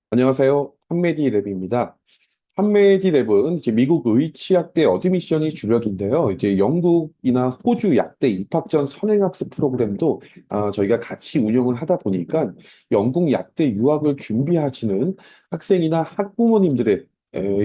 안녕하세요. 판메디랩입니다. 판메디랩은 이제 미국 의치약대 어드미션이 주력인데요. 이제 영국이나 호주 약대 입학 전 선행학습 프로그램도 저희가 같이 운영을 하다 보니까 영국 약대 유학을 준비하시는 학생이나 학부모님들의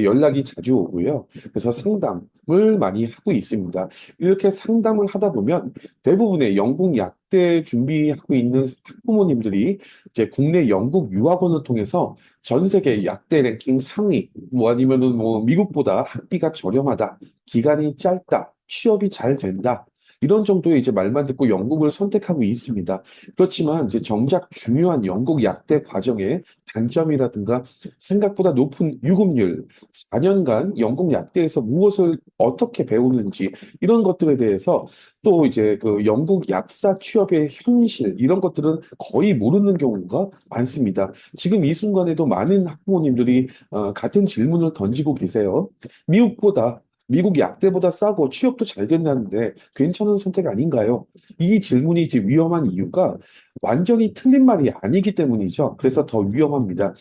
연락이 자주 오고요. 그래서 상담을 많이 하고 있습니다. 이렇게 상담을 하다 보면 대부분의 영국 약대 준비하고 있는 학부모님들이 이제 국내 영국 유학원을 통해서 전 세계 약대 랭킹 상위, 뭐 아니면은 뭐 미국보다 학비가 저렴하다, 기간이 짧다, 취업이 잘 된다. 이런 정도의 이제 말만 듣고 영국을 선택하고 있습니다. 그렇지만 이제 정작 중요한 영국 약대 과정의 단점이라든가 생각보다 높은 유급률, 4년간 영국 약대에서 무엇을 어떻게 배우는지 이런 것들에 대해서 또 이제 그 영국 약사 취업의 현실 이런 것들은 거의 모르는 경우가 많습니다. 지금 이 순간에도 많은 학부모님들이 같은 질문을 던지고 계세요. 미국보다 미국 약대보다 싸고 취업도 잘 된다는데 괜찮은 선택 아닌가요? 이 질문이 이제 위험한 이유가 완전히 틀린 말이 아니기 때문이죠. 그래서 더 위험합니다.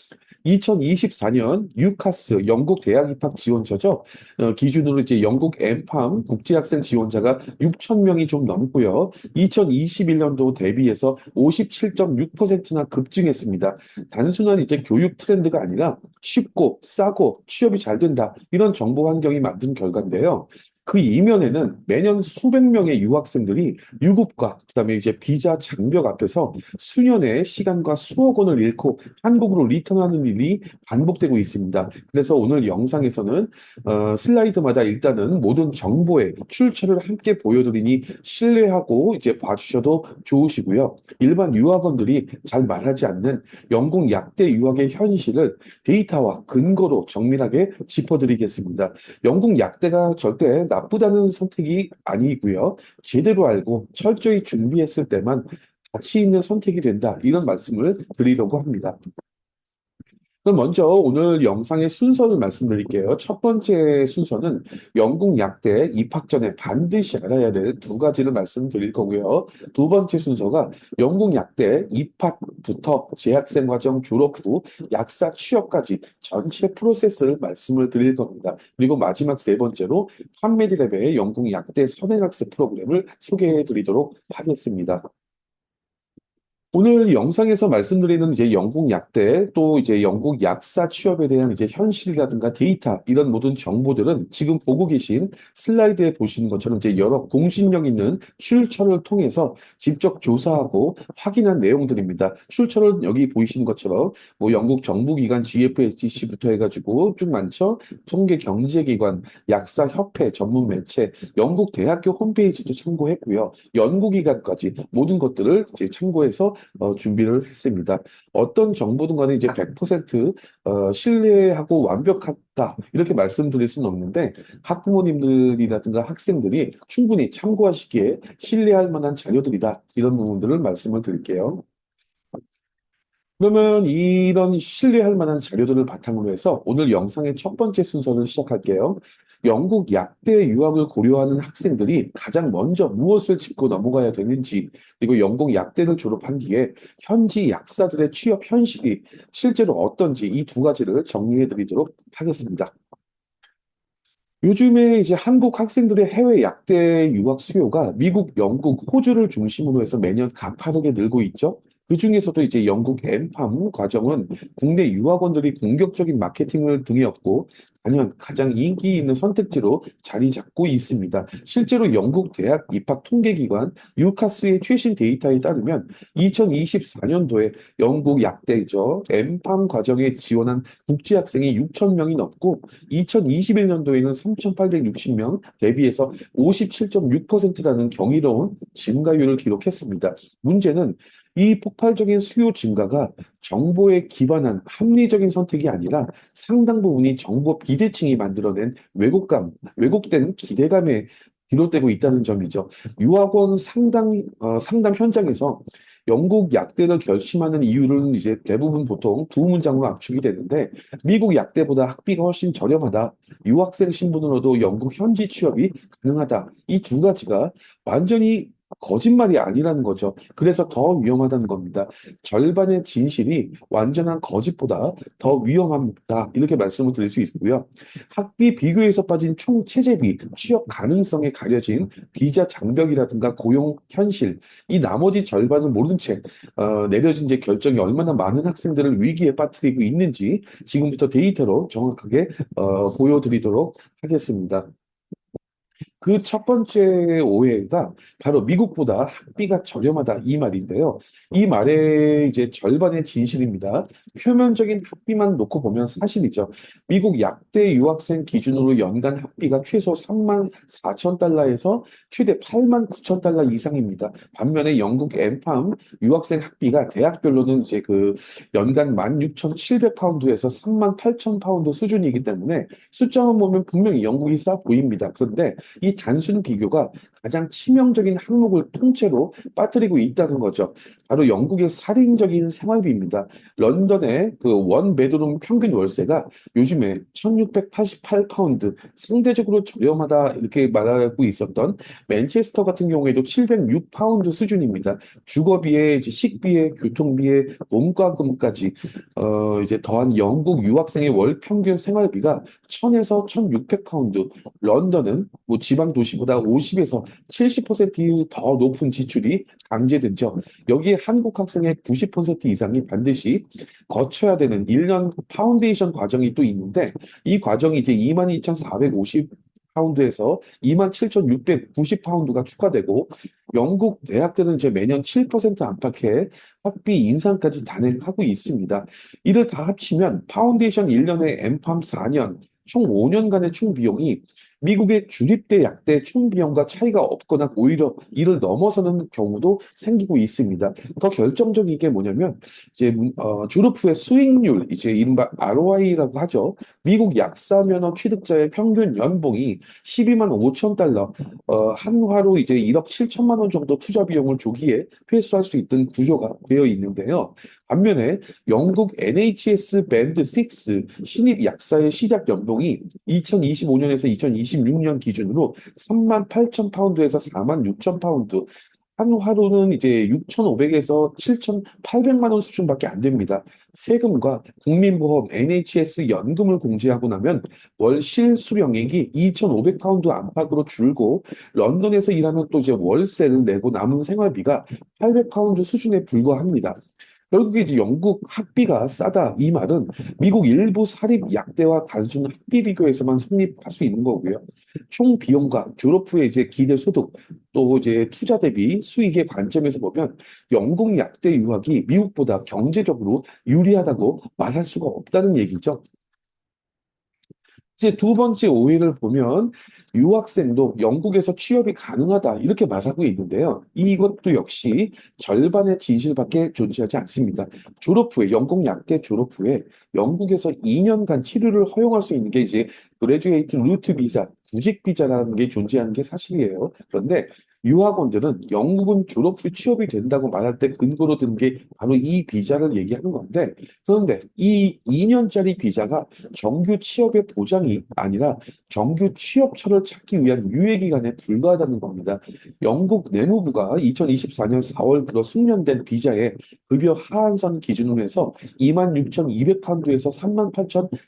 2024년 유카스 영국 대학 입학 지원처죠. 기준으로 이제 영국 엠팜 국제학생 지원자가 6천 명이 좀 넘고요. 2021년도 대비해서 57.6%나 급증했습니다. 단순한 이제 교육 트렌드가 아니라 쉽고 싸고 취업이 잘 된다. 이런 정보 환경이 만든 결과인데요. 그 이면에는 매년 수백 명의 유학생들이 유급과 그다음에 이제 비자 장벽 앞에서 수년의 시간과 수억 원을 잃고 한국으로 리턴하는 일이 반복되고 있습니다. 그래서 오늘 영상에서는 슬라이드마다 일단은 모든 정보의 출처를 함께 보여드리니 신뢰하고 이제 봐주셔도 좋으시고요. 일반 유학원들이 잘 말하지 않는 영국 약대 유학의 현실을 데이터와 근거로 정밀하게 짚어드리겠습니다. 영국 약대가 절대 나쁘다는 선택이 아니고요. 제대로 알고 철저히 준비했을 때만 가치 있는 선택이 된다. 이런 말씀을 드리려고 합니다. 그럼 먼저 오늘 영상의 순서를 말씀드릴게요. 첫 번째 순서는 영국 약대 입학 전에 반드시 알아야 될 두 가지를 말씀드릴 거고요. 두 번째 순서가 영국 약대 입학부터 재학생 과정 졸업 후 약사 취업까지 전체 프로세스를 말씀을 드릴 겁니다. 그리고 마지막 세 번째로 판메디랩의 영국 약대 선행학습 프로그램을 소개해 드리도록 하겠습니다. 오늘 영상에서 말씀드리는 이제 영국 약대 또 이제 영국 약사 취업에 대한 이제 현실이라든가 데이터 이런 모든 정보들은 지금 보고 계신 슬라이드에 보시는 것처럼 이제 여러 공신력 있는 출처를 통해서 직접 조사하고 확인한 내용들입니다. 출처는 여기 보이시는 것처럼 뭐 영국 정부기관 GFHC부터 해가지고 쭉 많죠. 통계 경제기관, 약사협회 전문 매체, 영국 대학교 홈페이지도 참고했고요. 연구기관까지 모든 것들을 이제 참고해서 준비를 했습니다. 어떤 정보든 간에 이제 100% 신뢰하고 완벽하다 이렇게 말씀드릴 수는 없는데 학부모님들이라든가 학생들이 충분히 참고하시기에 신뢰할 만한 자료들이다 이런 부분들을 말씀을 드릴게요. 그러면 이런 신뢰할 만한 자료들을 바탕으로 해서 오늘 영상의 첫 번째 순서를 시작할게요. 영국 약대 유학을 고려하는 학생들이 가장 먼저 무엇을 짚고 넘어가야 되는지, 그리고 영국 약대를 졸업한 뒤에 현지 약사들의 취업 현실이 실제로 어떤지 이 두 가지를 정리해 드리도록 하겠습니다. 요즘에 이제 한국 학생들의 해외 약대 유학 수요가 미국, 영국, 호주를 중심으로 해서 매년 가파르게 늘고 있죠. 그 중에서도 이제 영국 엠팜 과정은 국내 유학원들이 공격적인 마케팅을 등에 업고 단연 가장 인기 있는 선택지로 자리 잡고 있습니다. 실제로 영국 대학 입학 통계기관 유카스의 최신 데이터에 따르면 2024년도에 영국 약대죠. 엠팜 과정에 지원한 국제 학생이 6천 명이 넘고 2021년도에는 3,860명 대비해서 57.6%라는 경이로운 증가율을 기록했습니다. 문제는 이 폭발적인 수요 증가가 정보에 기반한 합리적인 선택이 아니라 상당 부분이 정보 비대칭이 만들어낸 왜곡된 기대감에 비롯되고 있다는 점이죠. 유학원 상담 현장에서 영국 약대를 결심하는 이유는 이제 대부분 보통 두 문장으로 압축이 되는데 미국 약대보다 학비가 훨씬 저렴하다. 유학생 신분으로도 영국 현지 취업이 가능하다. 이 두 가지가 완전히 거짓말이 아니라는 거죠. 그래서 더 위험하다는 겁니다. 절반의 진실이 완전한 거짓보다 더 위험합니다. 이렇게 말씀을 드릴 수 있고요. 학비 비교에서 빠진 총 체제비, 취업 가능성에 가려진 비자 장벽이라든가 고용 현실, 이 나머지 절반을 모른 채 내려진 이제 결정이 얼마나 많은 학생들을 위기에 빠뜨리고 있는지 지금부터 데이터로 정확하게 보여드리도록 하겠습니다. 그 첫 번째 오해가 바로 미국보다 학비가 저렴하다 이 말인데요. 이 말의 이제 절반의 진실입니다. 표면적인 학비만 놓고 보면 사실이죠. 미국 약대 유학생 기준으로 연간 학비가 최소 3만 4천 달러에서 최대 8만 9천 달러 이상입니다. 반면에 영국 엠팜 유학생 학비가 대학별로는 이제 그 연간 16,700파운드에서 3만 8천 파운드 수준이기 때문에 숫자만 보면 분명히 영국이 싸 보입니다. 그런데 이 단순 비교가 가장 치명적인 항목을 통째로 빠뜨리고 있다는 거죠. 바로 영국의 살인적인 생활비입니다. 런던의 그 원 베드룸 평균 월세가 요즘에 1688파운드, 상대적으로 저렴하다 이렇게 말하고 있었던 맨체스터 같은 경우에도 706파운드 수준입니다. 주거비에 이제 식비에 교통비에 몸가금까지 이제 더한 영국 유학생의 월 평균 생활비가 1000에서 1600파운드, 런던은 뭐 지방 도시보다 50에서 70%더 높은 지출이 강제되죠. 여기에 한국 학생의 90% 이상이 반드시 거쳐야 되는 1년 파운데이션 과정이 또 있는데 이 과정이 이제 22,450 파운드에서 27,690 파운드가 추가되고 영국 대학들은 이제 매년 7% 안팎의 학비 인상까지 단행하고 있습니다. 이를 다 합치면 파운데이션 1년에 엠팜 4년 총 5년간의 총 비용이 미국의 주립대 약대 총 비용과 차이가 없거나 오히려 이를 넘어서는 경우도 생기고 있습니다. 더 결정적인 게 뭐냐면 이제 졸업 후의 수익률 이제 이른바 ROI라고 하죠. 미국 약사 면허 취득자의 평균 연봉이 12만 5천 달러, 한화로 이제 1억 7천만 원 정도 투자 비용을 조기에 회수할 수 있던 구조가 되어 있는데요. 반면에 영국 NHS 밴드 6 신입 약사의 시작 연봉이 2025년에서 2026년 기준으로 3만 8천 파운드에서 4만 6천 파운드, 한화로는 이제 6,500에서 7,800만 원 수준밖에 안 됩니다. 세금과 국민보험, NHS 연금을 공제하고 나면 월 실수령액이 2,500파운드 안팎으로 줄고 런던에서 일하면 또 이제 월세를 내고 남은 생활비가 800파운드 수준에 불과합니다. 결국에 이제 영국 학비가 싸다 이 말은 미국 일부 사립 약대와 단순 학비 비교에서만 성립할 수 있는 거고요. 총 비용과 졸업 후에 이제 기대 소득 또 이제 투자 대비 수익의 관점에서 보면 영국 약대 유학이 미국보다 경제적으로 유리하다고 말할 수가 없다는 얘기죠. 이제 두 번째 오해를 보면 유학생도 영국에서 취업이 가능하다 이렇게 말하고 있는데요. 이것도 역시 절반의 진실밖에 존재하지 않습니다. 졸업 후에 영국 약대 졸업 후에 영국에서 2년간 치료를 허용할 수 있는 게 이제 그레듀에이트 루트 비자, 구직 비자라는 게 존재하는 게 사실이에요. 그런데 유학원들은 영국은 졸업 후 취업이 된다고 말할 때 근거로 든 게 바로 이 비자를 얘기하는 건데 그런데 이 2년짜리 비자가 정규 취업의 보장이 아니라 정규 취업처를 찾기 위한 유예기간에 불과하다는 겁니다. 영국 내무부가 2024년 4월부터 숙련된 비자에 급여 하한선 기준으로 해서 26,200파운드에서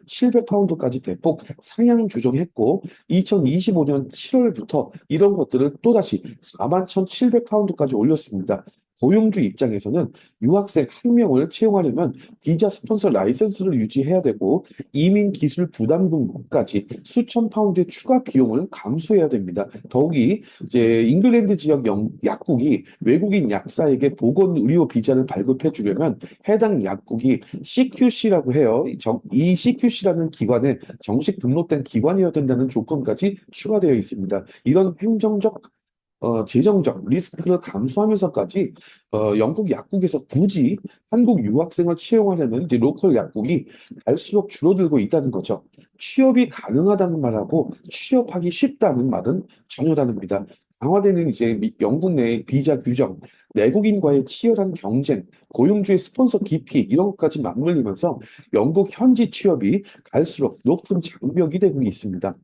38,700파운드까지 대폭 상향 조정했고 2025년 7월부터 이런 것들을 또다시 41,700파운드까지 올렸습니다. 고용주 입장에서는 유학생 한 명을 채용하려면 비자 스폰서 라이센스를 유지해야 되고 이민 기술 부담금까지 수천 파운드의 추가 비용을 감수해야 됩니다. 더욱이 이제 잉글랜드 지역 약국이 외국인 약사에게 보건 의료 비자를 발급해 주려면 해당 약국이 CQC라고 해요. 이 CQC라는 기관에 정식 등록된 기관이어야 된다는 조건까지 추가되어 있습니다. 이런 행정적 재정적 리스크를 감수하면서까지 영국 약국에서 굳이 한국 유학생을 채용하려는 이제 로컬 약국이 갈수록 줄어들고 있다는 거죠. 취업이 가능하다는 말하고 취업하기 쉽다는 말은 전혀 다릅니다. 강화되는 이제 영국 내 비자 규정, 내국인과의 치열한 경쟁, 고용주의 스폰서 기피 이런 것까지 맞물리면서 영국 현지 취업이 갈수록 높은 장벽이 되고 있습니다.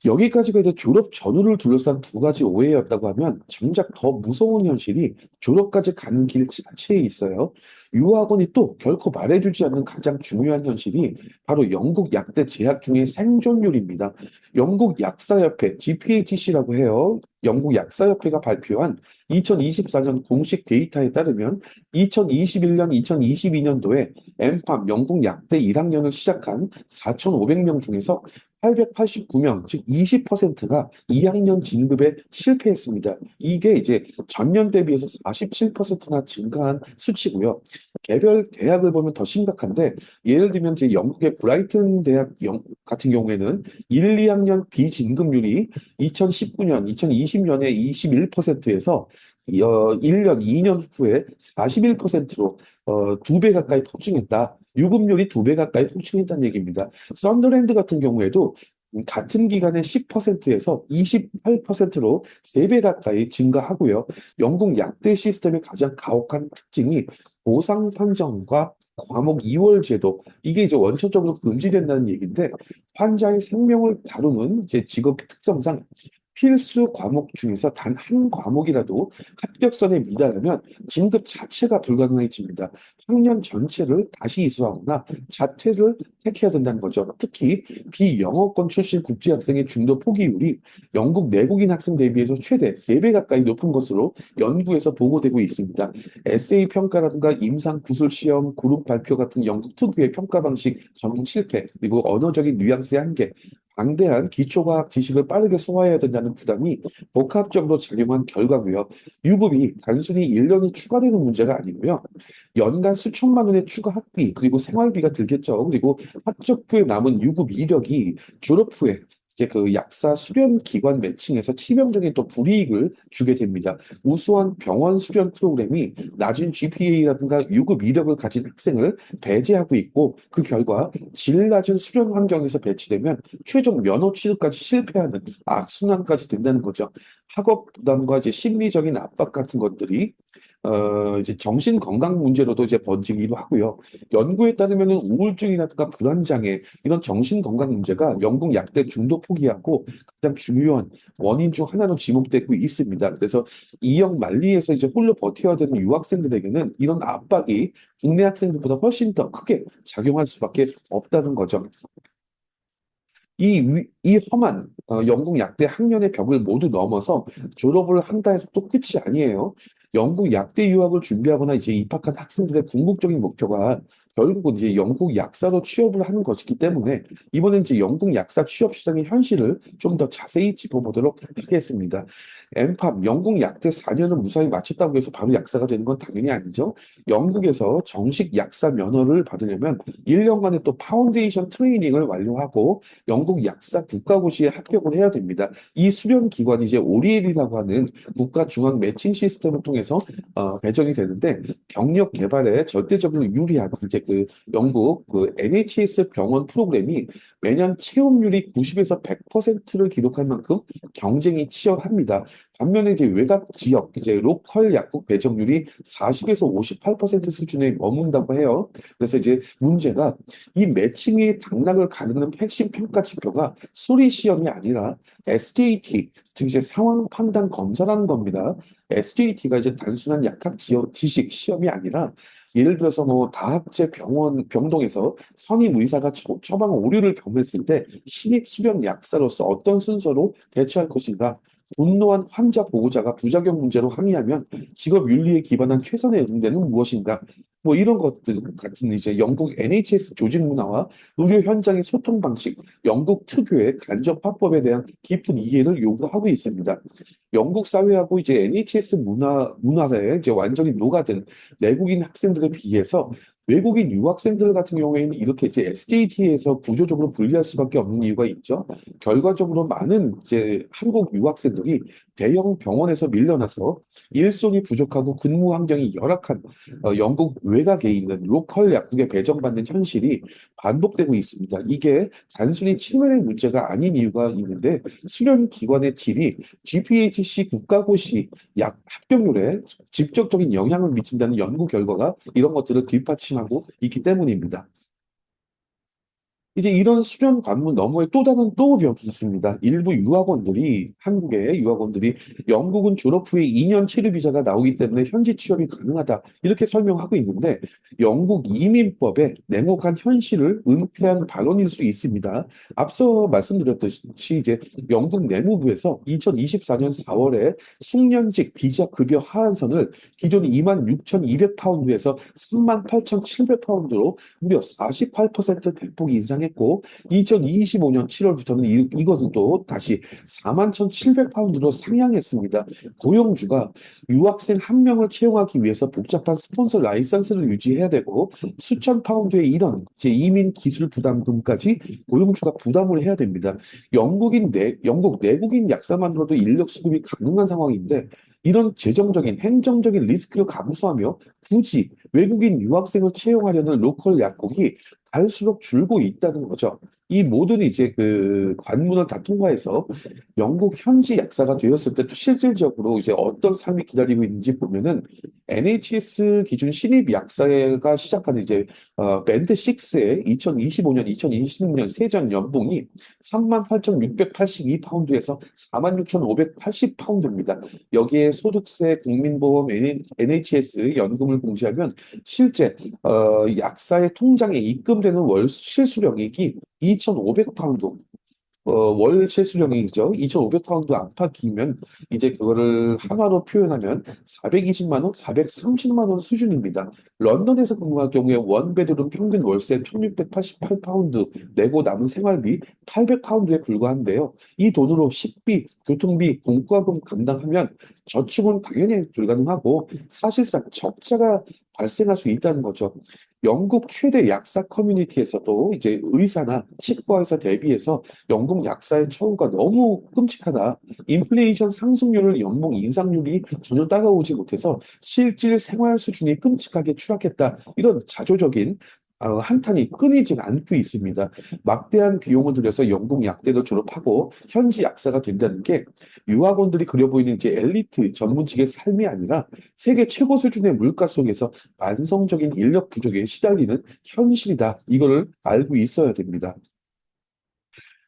여기까지가 이제 졸업 전후를 둘러싼 두 가지 오해였다고 하면 정작 더 무서운 현실이 졸업까지 가는 길 자체에 있어요. 유학원이 또 결코 말해주지 않는 가장 중요한 현실이 바로 영국 약대 재학 중의 생존율입니다. 영국 약사협회 GPHC라고 해요. 영국 약사협회가 발표한 2024년 공식 데이터에 따르면 2021년, 2022년도에 엠팜 영국 약대 1학년을 시작한 4,500명 중에서 889명, 즉 20%가 2학년 진급에 실패했습니다. 이게 이제 전년 대비해서 47%나 증가한 수치고요. 개별 대학을 보면 더 심각한데 예를 들면 이제 영국의 브라이튼 대학 같은 경우에는 1, 2학년 비진급률이 2019년, 2020년에 21%에서 1년, 2년 후에 41%로 두 배 가까이 폭증했다. 유급률이 두 배 가까이 폭증했다는 얘기입니다. 썬더랜드 같은 경우에도 같은 기간에 10%에서 28%로 세 배 가까이 증가하고요. 영국 약대 시스템의 가장 가혹한 특징이 보상 판정과 과목 이월 제도, 이게 이제 원천적으로 금지된다는 얘기인데, 환자의 생명을 다루는 이제 직업 특성상 필수 과목 중에서 단 한 과목이라도 합격선에 미달하면 진급 자체가 불가능해집니다. 학년 전체를 다시 이수하거나 자퇴를 택해야 된다는 거죠. 특히 비영어권 출신 국제학생의 중도 포기율이 영국 내국인 학생 대비해서 최대 3배 가까이 높은 것으로 연구에서 보고되고 있습니다. 에세이 평가라든가 임상 구술 시험, 그룹 발표 같은 영국 특유의 평가 방식 적용 실패, 그리고 언어적인 뉘앙스의 한계, 방대한 기초과학 지식을 빠르게 소화해야 된다는 부담이 복합적으로 작용한 결과고요. 유급이 단순히 1년이 추가되는 문제가 아니고요. 연간 수천만 원의 추가 학비, 그리고 생활비가 들겠죠. 그리고 합격 후에 남은 유급 이력이 졸업 후에 이제 그 약사 수련 기관 매칭에서 치명적인 또 불이익을 주게 됩니다. 우수한 병원 수련 프로그램이 낮은 GPA라든가 유급 이력을 가진 학생을 배제하고 있고, 그 결과 질 낮은 수련 환경에서 배치되면 최종 면허 취득까지 실패하는 악순환까지 된다는 거죠. 학업 부담과 이제 심리적인 압박 같은 것들이 이제 정신 건강 문제로도 이제 번지기도 하고요. 연구에 따르면은 우울증이라든가 불안장애, 이런 정신 건강 문제가 영국 약대 중도 포기하고 가장 중요한 원인 중 하나로 지목되고 있습니다. 그래서 이형 만리에서 이제 홀로 버텨야 되는 유학생들에게는 이런 압박이 국내 학생들보다 훨씬 더 크게 작용할 수밖에 없다는 거죠. 이 험한 영국 약대 학년의 벽을 모두 넘어서 졸업을 한다 해서 또 끝이 아니에요. 영국 약대 유학을 준비하거나 이제 입학한 학생들의 궁극적인 목표가 결국은 이제 영국 약사로 취업을 하는 것이기 때문에 이번엔 이제 영국 약사 취업 시장의 현실을 좀 더 자세히 짚어보도록 하겠습니다. 엠팝 영국 약대 4년을 무사히 마쳤다고 해서 바로 약사가 되는 건 당연히 아니죠. 영국에서 정식 약사 면허를 받으려면 1년간의 또 파운데이션 트레이닝을 완료하고 영국 약사 국가고시에 합격을 해야 됩니다. 이 수련 기관이 이제 오리엘이라고 하는 국가 중앙 매칭 시스템을 통해서 배정이 되는데, 경력 개발에 절대적으로 유리한 이제 그 영국 그 NHS 병원 프로그램이 매년 채용률이 90에서 100%를 기록할 만큼 경쟁이 치열합니다. 반면에 이제 외곽 지역, 이제 로컬 약국 배정률이 40에서 58% 수준에 머문다고 해요. 그래서 이제 문제가 이 매칭의 당락을 가르는 핵심 평가 지표가 수리 시험이 아니라 SJT, 즉 이제 상황 판단 검사라는 겁니다. SJT가 이제 단순한 약학 지식 시험이 아니라 예를 들어서 뭐 다학제 병원 병동에서 선임 의사가 처방 오류를 병했을 때 신입 수련 약사로서 어떤 순서로 대처할 것인가, 분노한 환자 보호자가 부작용 문제로 항의하면 직업 윤리에 기반한 최선의 응대는 무엇인가? 뭐 이런 것들 같은 이제 영국 NHS 조직 문화와 의료 현장의 소통 방식, 영국 특유의 간접 화법에 대한 깊은 이해를 요구하고 있습니다. 영국 사회하고 이제 NHS 문화에 이제 완전히 녹아든 내국인 학생들에 비해서 외국인 유학생들 같은 경우에는 이렇게 이제 SKT에서 구조적으로 분리할 수밖에 없는 이유가 있죠. 결과적으로 많은 이제 한국 유학생들이 대형 병원에서 밀려나서 일손이 부족하고 근무 환경이 열악한 영국 외곽에 있는 로컬 약국에 배정받는 현실이 반복되고 있습니다. 이게 단순히 치매의 문제가 아닌 이유가 있는데, 수련 기관의 질이 GPHC 국가고시 약 합격률에 직접적인 영향을 미친다는 연구 결과가 이런 것들을 뒷받침하고 있기 때문입니다. 이제 이런 수련 관문 너머에 또 다른 또 벽이 있습니다. 일부 유학원들이, 한국의 유학원들이 영국은 졸업 후에 2년 체류 비자가 나오기 때문에 현지 취업이 가능하다. 이렇게 설명하고 있는데 영국 이민법의 냉혹한 현실을 은폐한 발언일 수 있습니다. 앞서 말씀드렸듯이 이제 영국 내무부에서 2024년 4월에 숙련직 비자 급여 하한선을 기존 26,200파운드에서 38,700파운드로 무려 48% 대폭 인상했고 2025년 7월부터는 이것은 또 다시 41,700파운드로 상향했습니다. 고용주가 유학생 한 명을 채용하기 위해서 복잡한 스폰서 라이선스를 유지해야 되고 수천 파운드의 이런 이민 기술 부담금까지 고용주가 부담을 해야 됩니다. 영국 내국인 약사만으로도 인력 수급이 가능한 상황인데 이런 재정적인 행정적인 리스크를 감수하며 굳이 외국인 유학생을 채용하려는 로컬 약국이 갈수록 줄고 있다는 거죠. 이 모든 이제 그 관문을 다 통과해서 영국 현지 약사가 되었을 때 또 실질적으로 이제 어떤 삶이 기다리고 있는지 보면은 NHS 기준 신입 약사가 시작하는 이제 밴드 6의 2025년, 2026년 세전 연봉이 38,682파운드에서 46,580파운드입니다. 여기에 소득세, 국민보험, NHS 연금을 공제하면 실제 약사의 통장에 입금되는 월 실수령액이 2,500파운드, 월 실수령액이죠. 2,500파운드 안팎이면 이제 그거를 한화로 표현하면 420만 원, 430만 원 수준입니다. 런던에서 근무할 경우에 원베드룸 평균 월세 1,688파운드 내고 남은 생활비 800파운드에 불과한데요. 이 돈으로 식비, 교통비, 공과금 감당하면 저축은 당연히 불가능하고 사실상 적자가 발생할 수 있다는 거죠. 영국 최대 약사 커뮤니티에서도 이제 의사나 치과의사 대비해서 영국 약사의 처우가 너무 끔찍하다. 인플레이션 상승률을 연봉 인상률이 전혀 따라오지 못해서 실질 생활 수준이 끔찍하게 추락했다. 이런 자조적인 한탄이 끊이질 않고 있습니다. 막대한 비용을 들여서 영국 약대를 졸업하고 현지 약사가 된다는 게 유학원들이 그려 보이는 이제 엘리트 전문직의 삶이 아니라 세계 최고 수준의 물가 속에서 만성적인 인력 부족에 시달리는 현실이다. 이거를 알고 있어야 됩니다.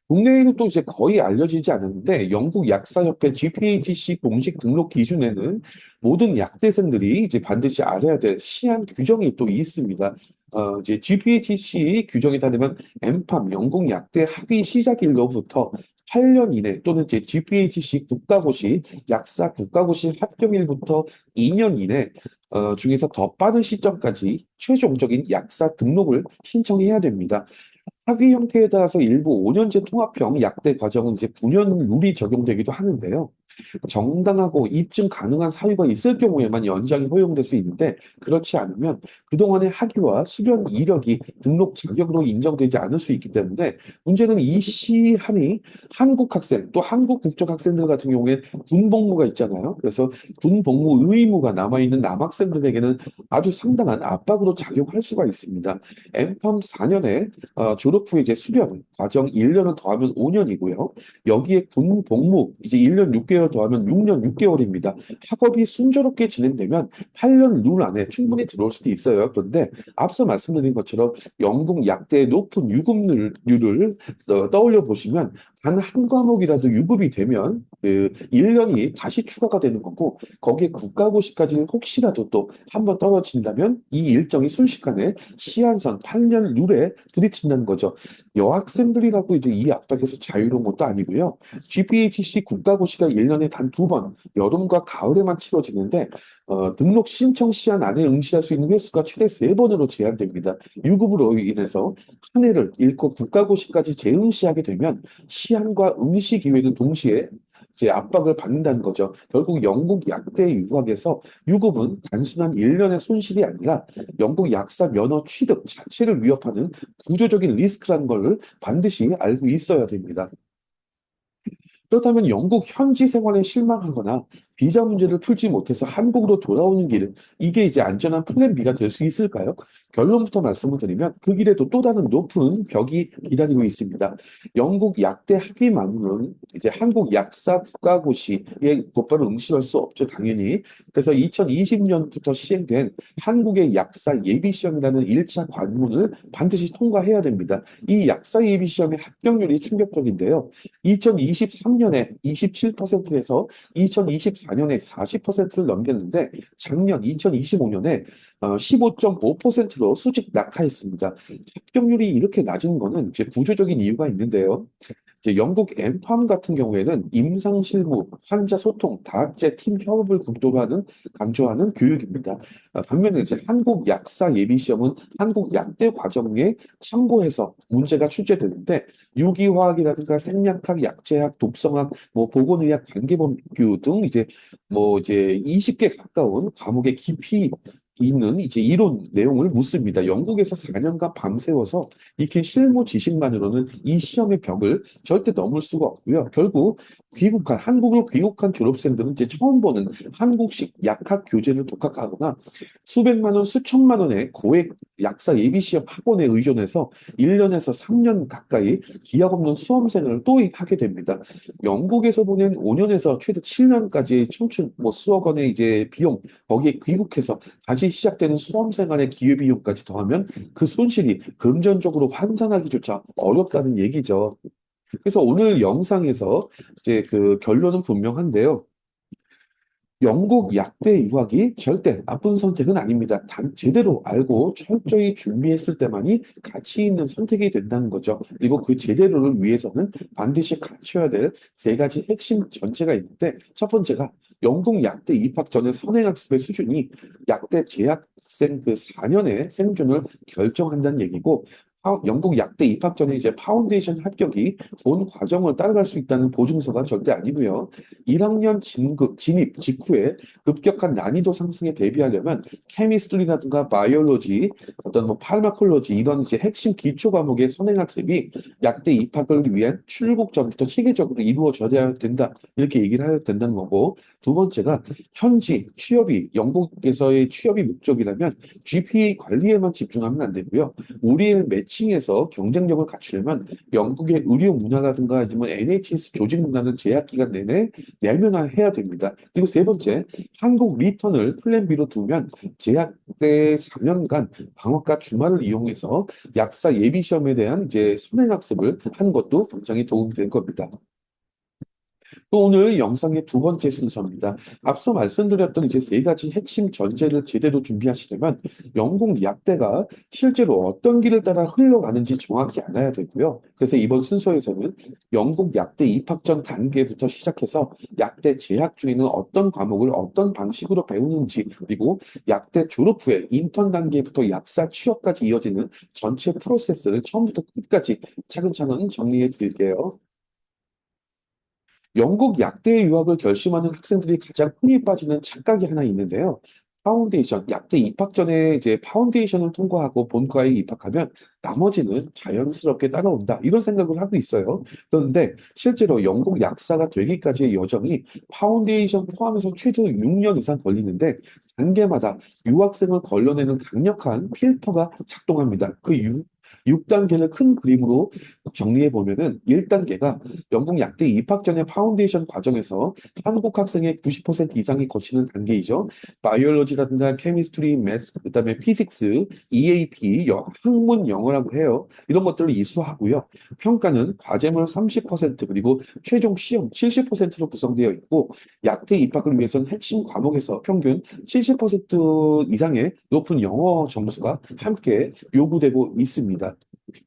국내에는 또 이제 거의 알려지지 않았는데 영국 약사협회 GPATC 공식 등록 기준에는 모든 약대생들이 이제 반드시 알아야 될 시한 규정이 또 있습니다. 이제 GPATC 규정에 따르면 엠팜 영국 약대 학위 시작일로부터 8년 이내 또는 이제 GPATC 국가고시 약사 국가고시 합격일부터 2년 이내 중에서 더 빠른 시점까지 최종적인 약사 등록을 신청해야 됩니다. 학위 형태에 따라서 일부 5년제 통합형 약대 과정은 이제 9년 룰이 적용되기도 하는데요. 정당하고 입증 가능한 사유가 있을 경우에만 연장이 허용될 수 있는데 그렇지 않으면 그동안의 학위와 수련 이력이 등록 자격으로 인정되지 않을 수 있기 때문에 문제는 이 시한이 한국 학생 또 한국 국적 학생들 같은 경우에 군 복무가 있잖아요. 그래서 군 복무 의무가 남아있는 남학생들에게는 아주 상당한 압박으로 작용할 수가 있습니다. 엠팜 4년에 졸업 후에 이제 수련 과정 1년을 더하면 5년이고요. 여기에 군 복무 이제 1년 6개월 더하면 6년 6개월입니다. 학업이 순조롭게 진행되면 8년 룰 안에 충분히 들어올 수도 있어요. 그런데 앞서 말씀드린 것처럼 영국 약대의 높은 유급률을 떠올려 보시면 단 한 과목이라도 유급이 되면 그 1년이 다시 추가가 되는 거고 거기에 국가고시까지 혹시라도 또 한 번 떨어진다면 이 일정이 순식간에 시한선 8년 룰에 부딪힌다는 거죠. 여학생들이라고 이제 이 압박에서 자유로운 것도 아니고요. GPHC 국가고시가 1년에 단 두 번, 여름과 가을에만 치러지는데 등록 신청 시한 안에 응시할 수 있는 횟수가 최대 세 번으로 제한됩니다. 유급으로 인해서 한 해를 잃고 국가고시까지 재응시하게 되면 시한과 응시 기회는 동시에 이제 압박을 받는다는 거죠. 결국 영국 약대 유학에서 유급은 단순한 일련의 손실이 아니라 영국 약사 면허 취득 자체를 위협하는 구조적인 리스크라는 걸 반드시 알고 있어야 됩니다. 그렇다면 영국 현지 생활에 실망하거나 비자 문제를 풀지 못해서 한국으로 돌아오는 길, 이게 이제 안전한 플랜 B가 될 수 있을까요? 결론부터 말씀을 드리면 그 길에도 또 다른 높은 벽이 기다리고 있습니다. 영국 약대 학위만으로는 이제 한국 약사 국가고시에 곧바로 응시할 수 없죠, 당연히. 그래서 2020년부터 시행된 한국의 약사 예비시험이라는 1차 관문을 반드시 통과해야 됩니다. 이 약사 예비시험의 합격률이 충격적인데요. 2023년에 27%에서 2024년에 40%를 넘겼는데 작년 2025년에 15.5%로 수직 낙하했습니다. 합격률이 이렇게 낮은 거는 이제 구조적인 이유가 있는데요. 이제 영국 엠팜 같은 경우에는 임상 실무, 환자 소통, 다학제 팀 협업을 강조하는 교육입니다. 반면에 이제 한국 약사 예비 시험은 한국 약대 과정에 참고해서 문제가 출제되는데 유기화학이라든가 생약학, 약제학, 독성학, 뭐 보건의학, 관계법규 등 이제 20개 가까운 과목의 깊이 있는 이제 이론 내용을 묻습니다. 영국에서 4년간 밤새워서 익힌 실무 지식만으로는 이 시험의 벽을 절대 넘을 수가 없고요. 결국 한국을 귀국한 졸업생들은 이제 처음 보는 한국식 약학 교재를 독학하거나 수백만 원, 수천만 원의 고액 약사 예비시험 학원에 의존해서 1년에서 3년 가까이 기약 없는 수험생을 또 하게 됩니다. 영국에서 보낸 5년에서 최대 7년까지의 청춘, 뭐 수억 원의 이제 비용, 거기에 귀국해서 다시 시작되는 수험 생활의 기회비용까지 더하면 그 손실이 금전적으로 환산하기조차 어렵다는 얘기죠. 그래서 오늘 영상에서 이제 그 결론은 분명한데요. 영국 약대 유학이 절대 나쁜 선택은 아닙니다. 단 제대로 알고 철저히 준비했을 때만이 가치 있는 선택이 된다는 거죠. 그리고 그 제대로를 위해서는 반드시 갖춰야 될 세 가지 핵심 전제가 있는데 첫 번째가 영국 약대 입학 전의 선행학습의 수준이 약대 재학생 그 4년의 생존을 결정한다는 얘기고 영국 약대 입학 전에 이제 파운데이션 합격이 본 과정을 따라갈 수 있다는 보증서가 절대 아니고요. 1학년 진입 직후에 급격한 난이도 상승에 대비하려면 케미스트리라든가 바이올로지, 어떤 뭐 파르마콜로지 이런 이제 핵심 기초 과목의 선행학습이 약대 입학을 위한 출국 전부터 체계적으로 이루어져야 된다. 이렇게 얘기를 해야 된다는 거고 두 번째가 현지 취업이 영국에서의 취업이 목적이라면 GPA 관리에만 집중하면 안 되고요. 우리의 매칭에서 경쟁력을 갖추려면 영국의 의료 문화라든가 아니면 NHS 조직 문화는 재학 기간 내내 내면화해야 됩니다. 그리고 세 번째, 한국 리턴을 플랜 B로 두면 재학 때 4년간 방학과 주말을 이용해서 약사 예비 시험에 대한 이제 선행 학습을 하는 것도 굉장히 도움이 될 겁니다. 또 오늘 영상의 두 번째 순서입니다. 앞서 말씀드렸던 이제 세 가지 핵심 전제를 제대로 준비하시려면 영국 약대가 실제로 어떤 길을 따라 흘러가는지 정확히 알아야 되고요. 그래서 이번 순서에서는 영국 약대 입학 전 단계부터 시작해서 약대 재학 중에는 어떤 과목을 어떤 방식으로 배우는지 그리고 약대 졸업 후에 인턴 단계부터 약사 취업까지 이어지는 전체 프로세스를 처음부터 끝까지 차근차근 정리해 드릴게요. 영국 약대 유학을 결심하는 학생들이 가장 흔히 빠지는 착각이 하나 있는데요. 약대 입학 전에 이제 파운데이션을 통과하고 본과에 입학하면 나머지는 자연스럽게 따라온다. 이런 생각을 하고 있어요. 그런데 실제로 영국 약사가 되기까지의 여정이 파운데이션 포함해서 최소 6년 이상 걸리는데 단계마다 유학생을 걸러내는 강력한 필터가 작동합니다. 그 6단계를 큰 그림으로 정리해 보면은 1단계가 영국 약대 입학 전의 파운데이션 과정에서 한국 학생의 90% 이상이 거치는 단계이죠. 바이올로지라든가 케미스트리, 매스, 그다음에 피직스, EAP, 학문 영어라고 해요. 이런 것들을 이수하고요. 평가는 과제물 30% 그리고 최종 시험 70%로 구성되어 있고 약대 입학을 위해서는 핵심 과목에서 평균 70% 이상의 높은 영어 점수가 함께 요구되고 있습니다.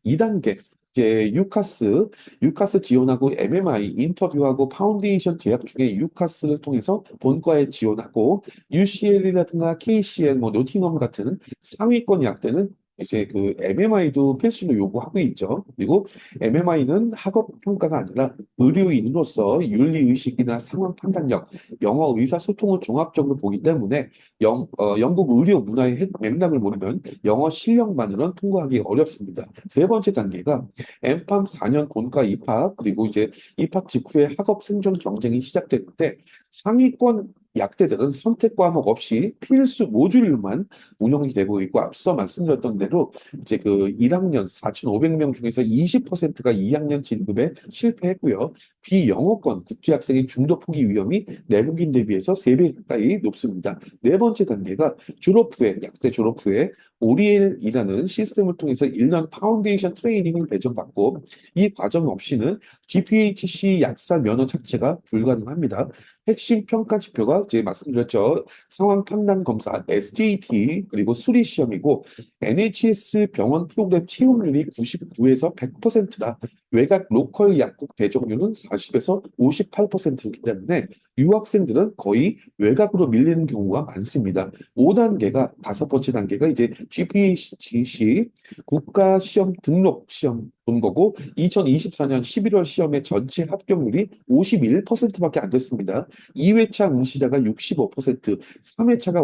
2단계 이제 유카스 지원하고 MMI 인터뷰하고 파운데이션 재학 중에 유카스를 통해서 본과에 지원하고 UCL이라든가 KCL, 뭐 노팅엄 같은 상위권 약대는 이제 그 MMI도 필수로 요구하고 있죠. 그리고 MMI는 학업 평가가 아니라 의료인으로서 윤리의식이나 상황 판단력, 영어 의사소통을 종합적으로 보기 때문에 영국 의료 문화의 맥락을 모르면 영어 실력만으로는 통과하기 어렵습니다. 세 번째 단계가 엠팜 4년 본과 입학, 그리고 이제 입학 직후에 학업 생존 경쟁이 시작되는데 상위권 약대들은 선택 과목 없이 필수 모듈만 운영이 되고 있고 앞서 말씀드렸던 대로 이제 그 1학년 4,500명 중에서 20%가 2학년 진급에 실패했고요. 비영어권 국제학생의 중도 포기 위험이 내국인 대비해서 3배 가까이 높습니다. 네 번째 단계가 졸업 후에 약대 졸업 후에 오리엘이라는 시스템을 통해서 1년 파운데이션 트레이닝을 배정받고 이 과정 없이는 GPHC 약사 면허 자체가 불가능합니다. 핵심 평가 지표가 이제 말씀드렸죠. 상황 판단 검사 SJT 그리고 수리 시험이고 NHS 병원 프로그램 채용률이 99에서 100%다. 외곽 로컬 약국 배정률은 40에서 58%이기 때문에 유학생들은 거의 외곽으로 밀리는 경우가 많습니다. 5단계가 다섯 번째 단계가 이제 GPHC 국가시험 등록 시험 본 거고 2024년 11월 시험의 전체 합격률이 51%밖에 안 됐습니다. 2회차 응시자가 65%, 3회차가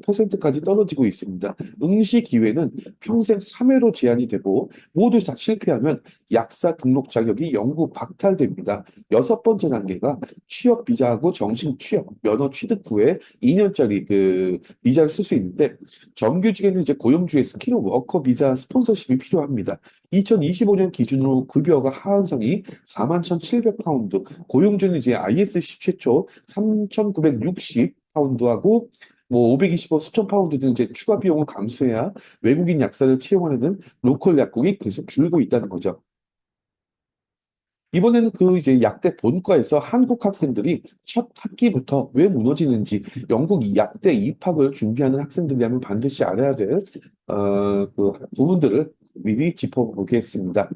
55%까지 떨어지고 있습니다. 응시 기회는 평생 3회로 제한이 되고 모두 다 실패하면 약사 등록 자격이 영구 박탈됩니다. 여섯 번째 단계가 취업 비자하고 정식 취업, 면허 취득 후에 2년짜리 그 비자를 쓸 수 있는데 정규직에는 이제 고용주의 스킬 워커 비자 스폰서십이 필요합니다. 2025년 기준으로 급여가 하한선이 41,700파운드, 고용주는 이제 ISC 최초 3,960 파운드하고 뭐 525 수천 파운드 등 이제 추가 비용을 감수해야 외국인 약사를 채용하는 로컬 약국이 계속 줄고 있다는 거죠. 이번에는 그 이제 약대 본과에서 한국 학생들이 첫 학기부터 왜 무너지는지 영국 약대 입학을 준비하는 학생들이라면 반드시 알아야 될 그 부분들을 미리 짚어보겠습니다.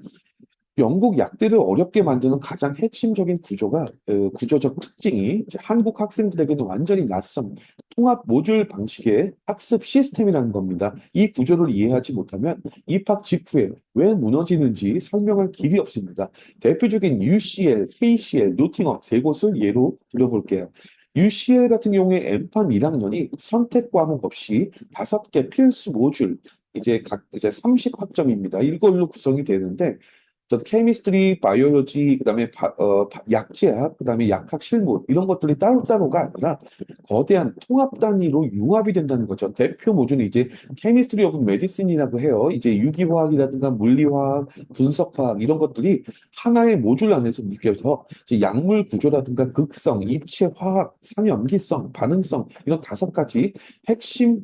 영국 약대를 어렵게 만드는 가장 핵심적인 구조가 구조적 특징이 이제 한국 학생들에게는 완전히 낯선 통합 모듈 방식의 학습 시스템이라는 겁니다. 이 구조를 이해하지 못하면 입학 직후에 왜 무너지는지 설명할 길이 없습니다. 대표적인 UCL, KCL, 노팅엄 세 곳을 예로 들어볼게요. UCL 같은 경우에 엠팜 1학년이 선택 과목 없이 5개 필수 모듈 이제 이제 30학점입니다. 이걸로 구성이 되는데 어떤 케미스트리, 바이올로지, 그다음에 약제학, 그다음에 약학 실무 이런 것들이 따로따로가 아니라 거대한 통합 단위로 융합이 된다는 거죠. 대표 모듈이 이제 케미스트리 오브 메디신이라고 해요. 이제 유기화학이라든가 물리화학, 분석화학 이런 것들이 하나의 모듈 안에서 묶여서 이제 약물 구조라든가 극성, 입체 화학, 상염기성, 반응성 이런 5가지 핵심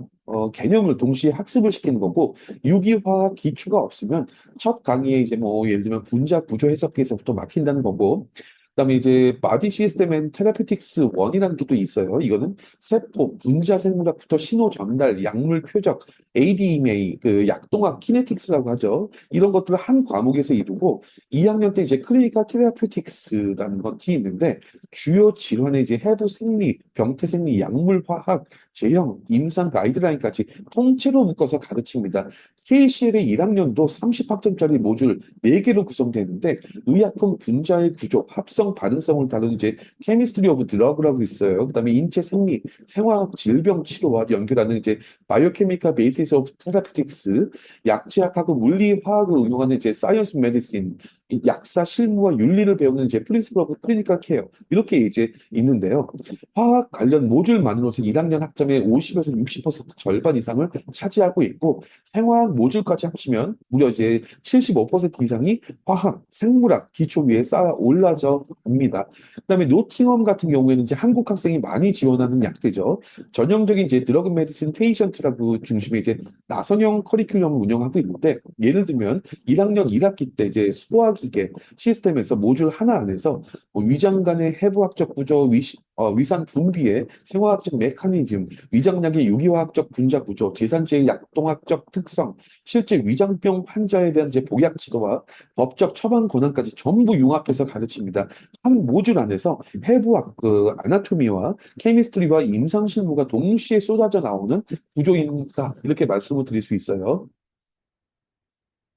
개념을 동시에 학습을 시키는 거고 유기화학 기초가 없으면 첫 강의에 이제 뭐 예를 들면 분자 구조 해석에서부터 막힌다는 거고 그다음에 이제 바디 시스템 앤 테라피틱스 1이라는 게 또 있어요. 이거는 세포, 분자 생물학부터 신호 전달, 약물 표적, ADMA, 그 약동학 키네틱스라고 하죠. 이런 것들을 한 과목에서 이루고 2학년 때 이제 클리니컬 테라피틱스라는 것이 있는데 주요 질환의 이제 해부 생리, 병태 생리, 약물 화학, 제형, 임상 가이드라인까지 통째로 묶어서 가르칩니다. KCL의 1학년도 30학점짜리 모듈 4개로 구성되는데 의약품 분자의 구조, 합성 반응성을 다루는 이제 케미스트리 오브 드러그라고 있어요. 그다음에 인체 생리, 생화학 질병 치료와 연결하는 이제 바이오케미컬 베이시스 오브 테라피틱스, 약제학하고 물리화학을 응용하는 이제 사이언스 메디신, 이 약사 실무와 윤리를 배우는 이제 프린시플 오브 클리니컬 케어 이렇게 이제 있는데요. 화학 관련 모듈만으로서 1학년 학점의 50에서 60% 절반 이상을 차지하고 있고 생화학 모듈까지 합치면 무려 이제 75% 이상이 화학, 생물학 기초 위에 쌓아 올라져 옵니다. 그다음에 노팅엄 같은 경우에는 이제 한국 학생이 많이 지원하는 약대죠. 전형적인 이제 드러그 메디슨 페이션트라고 중심의 이제 나선형 커리큘럼을 운영하고 있는데 예를 들면 1학년 1학기 때 이제 소화기계 시스템에서 모듈 하나 안에서 뭐 위장 간의 해부학적 구조, 위산 분비의 생화학적 메커니즘, 위장약의 유기화학적 분자 구조, 제산제의 약동학적 특성, 실제 위장병 환자에 대한 이제 복약 지도와 법적 처방 권한까지 전부 융합해서 가르칩니다. 한 모듈 안에서 해부학, 그 아나토미와 케미스트리와 임상실무가 동시에 쏟아져 나오는 구조입니다. 이렇게 말씀을 드릴 수 있어요.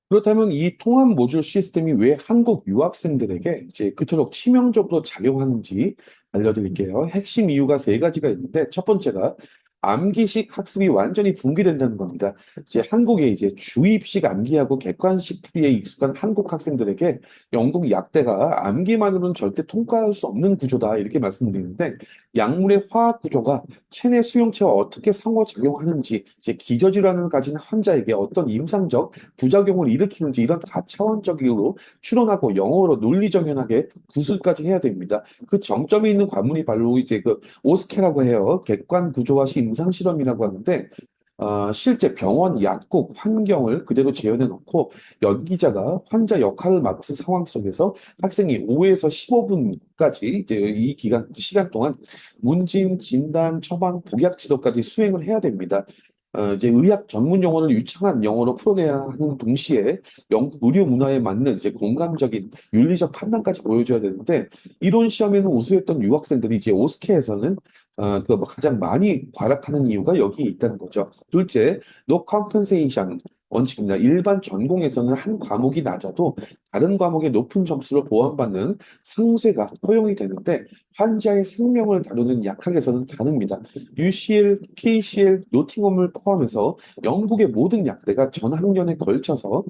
그렇다면 이 통합 모듈 시스템이 왜 한국 유학생들에게 이제 그토록 치명적으로 작용하는지 알려드릴게요. 핵심 이유가 세 가지가 있는데 첫 번째가 암기식 학습이 완전히 붕괴된다는 겁니다. 이제 한국에 이제 주입식 암기하고 객관식 풀이에 익숙한 한국 학생들에게 영국 약대가 암기만으로는 절대 통과할 수 없는 구조다 이렇게 말씀드리는데 약물의 화학 구조가 체내 수용체와 어떻게 상호작용하는지 이제 기저질환을 가진 환자에게 어떤 임상적 부작용을 일으키는지 이런 다차원적으로 추론하고 영어로 논리정연하게 구술까지 해야 됩니다. 그 정점에 있는 관문이 바로 이제 그 오스케라고 해요. 객관 구조화 시 임상 실험이라고 하는데 실제 병원 약국 환경을 그대로 재현해 놓고 연기자가 환자 역할을 맡은 상황 속에서 학생이 5에서 15분까지 이제 이 시간 동안 문진, 진단, 처방, 복약 지도까지 수행을 해야 됩니다. 이제 의학 전문 용어를 유창한 영어로 풀어내야 하는 동시에 영국 의료 문화에 맞는 이제 공감적인 윤리적 판단까지 보여줘야 되는데 이론 시험에는 우수했던 유학생들이 이제 오스케에서는 그 가장 많이 과락하는 이유가 여기에 있다는 거죠. 둘째, no compensation 원칙입니다. 일반 전공에서는 한 과목이 낮아도 다른 과목의 높은 점수를 보완받는 상쇄가 허용이 되는데 환자의 생명을 다루는 약학에서는 다릅니다. UCL, KCL, 노팅엄을 포함해서 영국의 모든 약대가 전 학년에 걸쳐서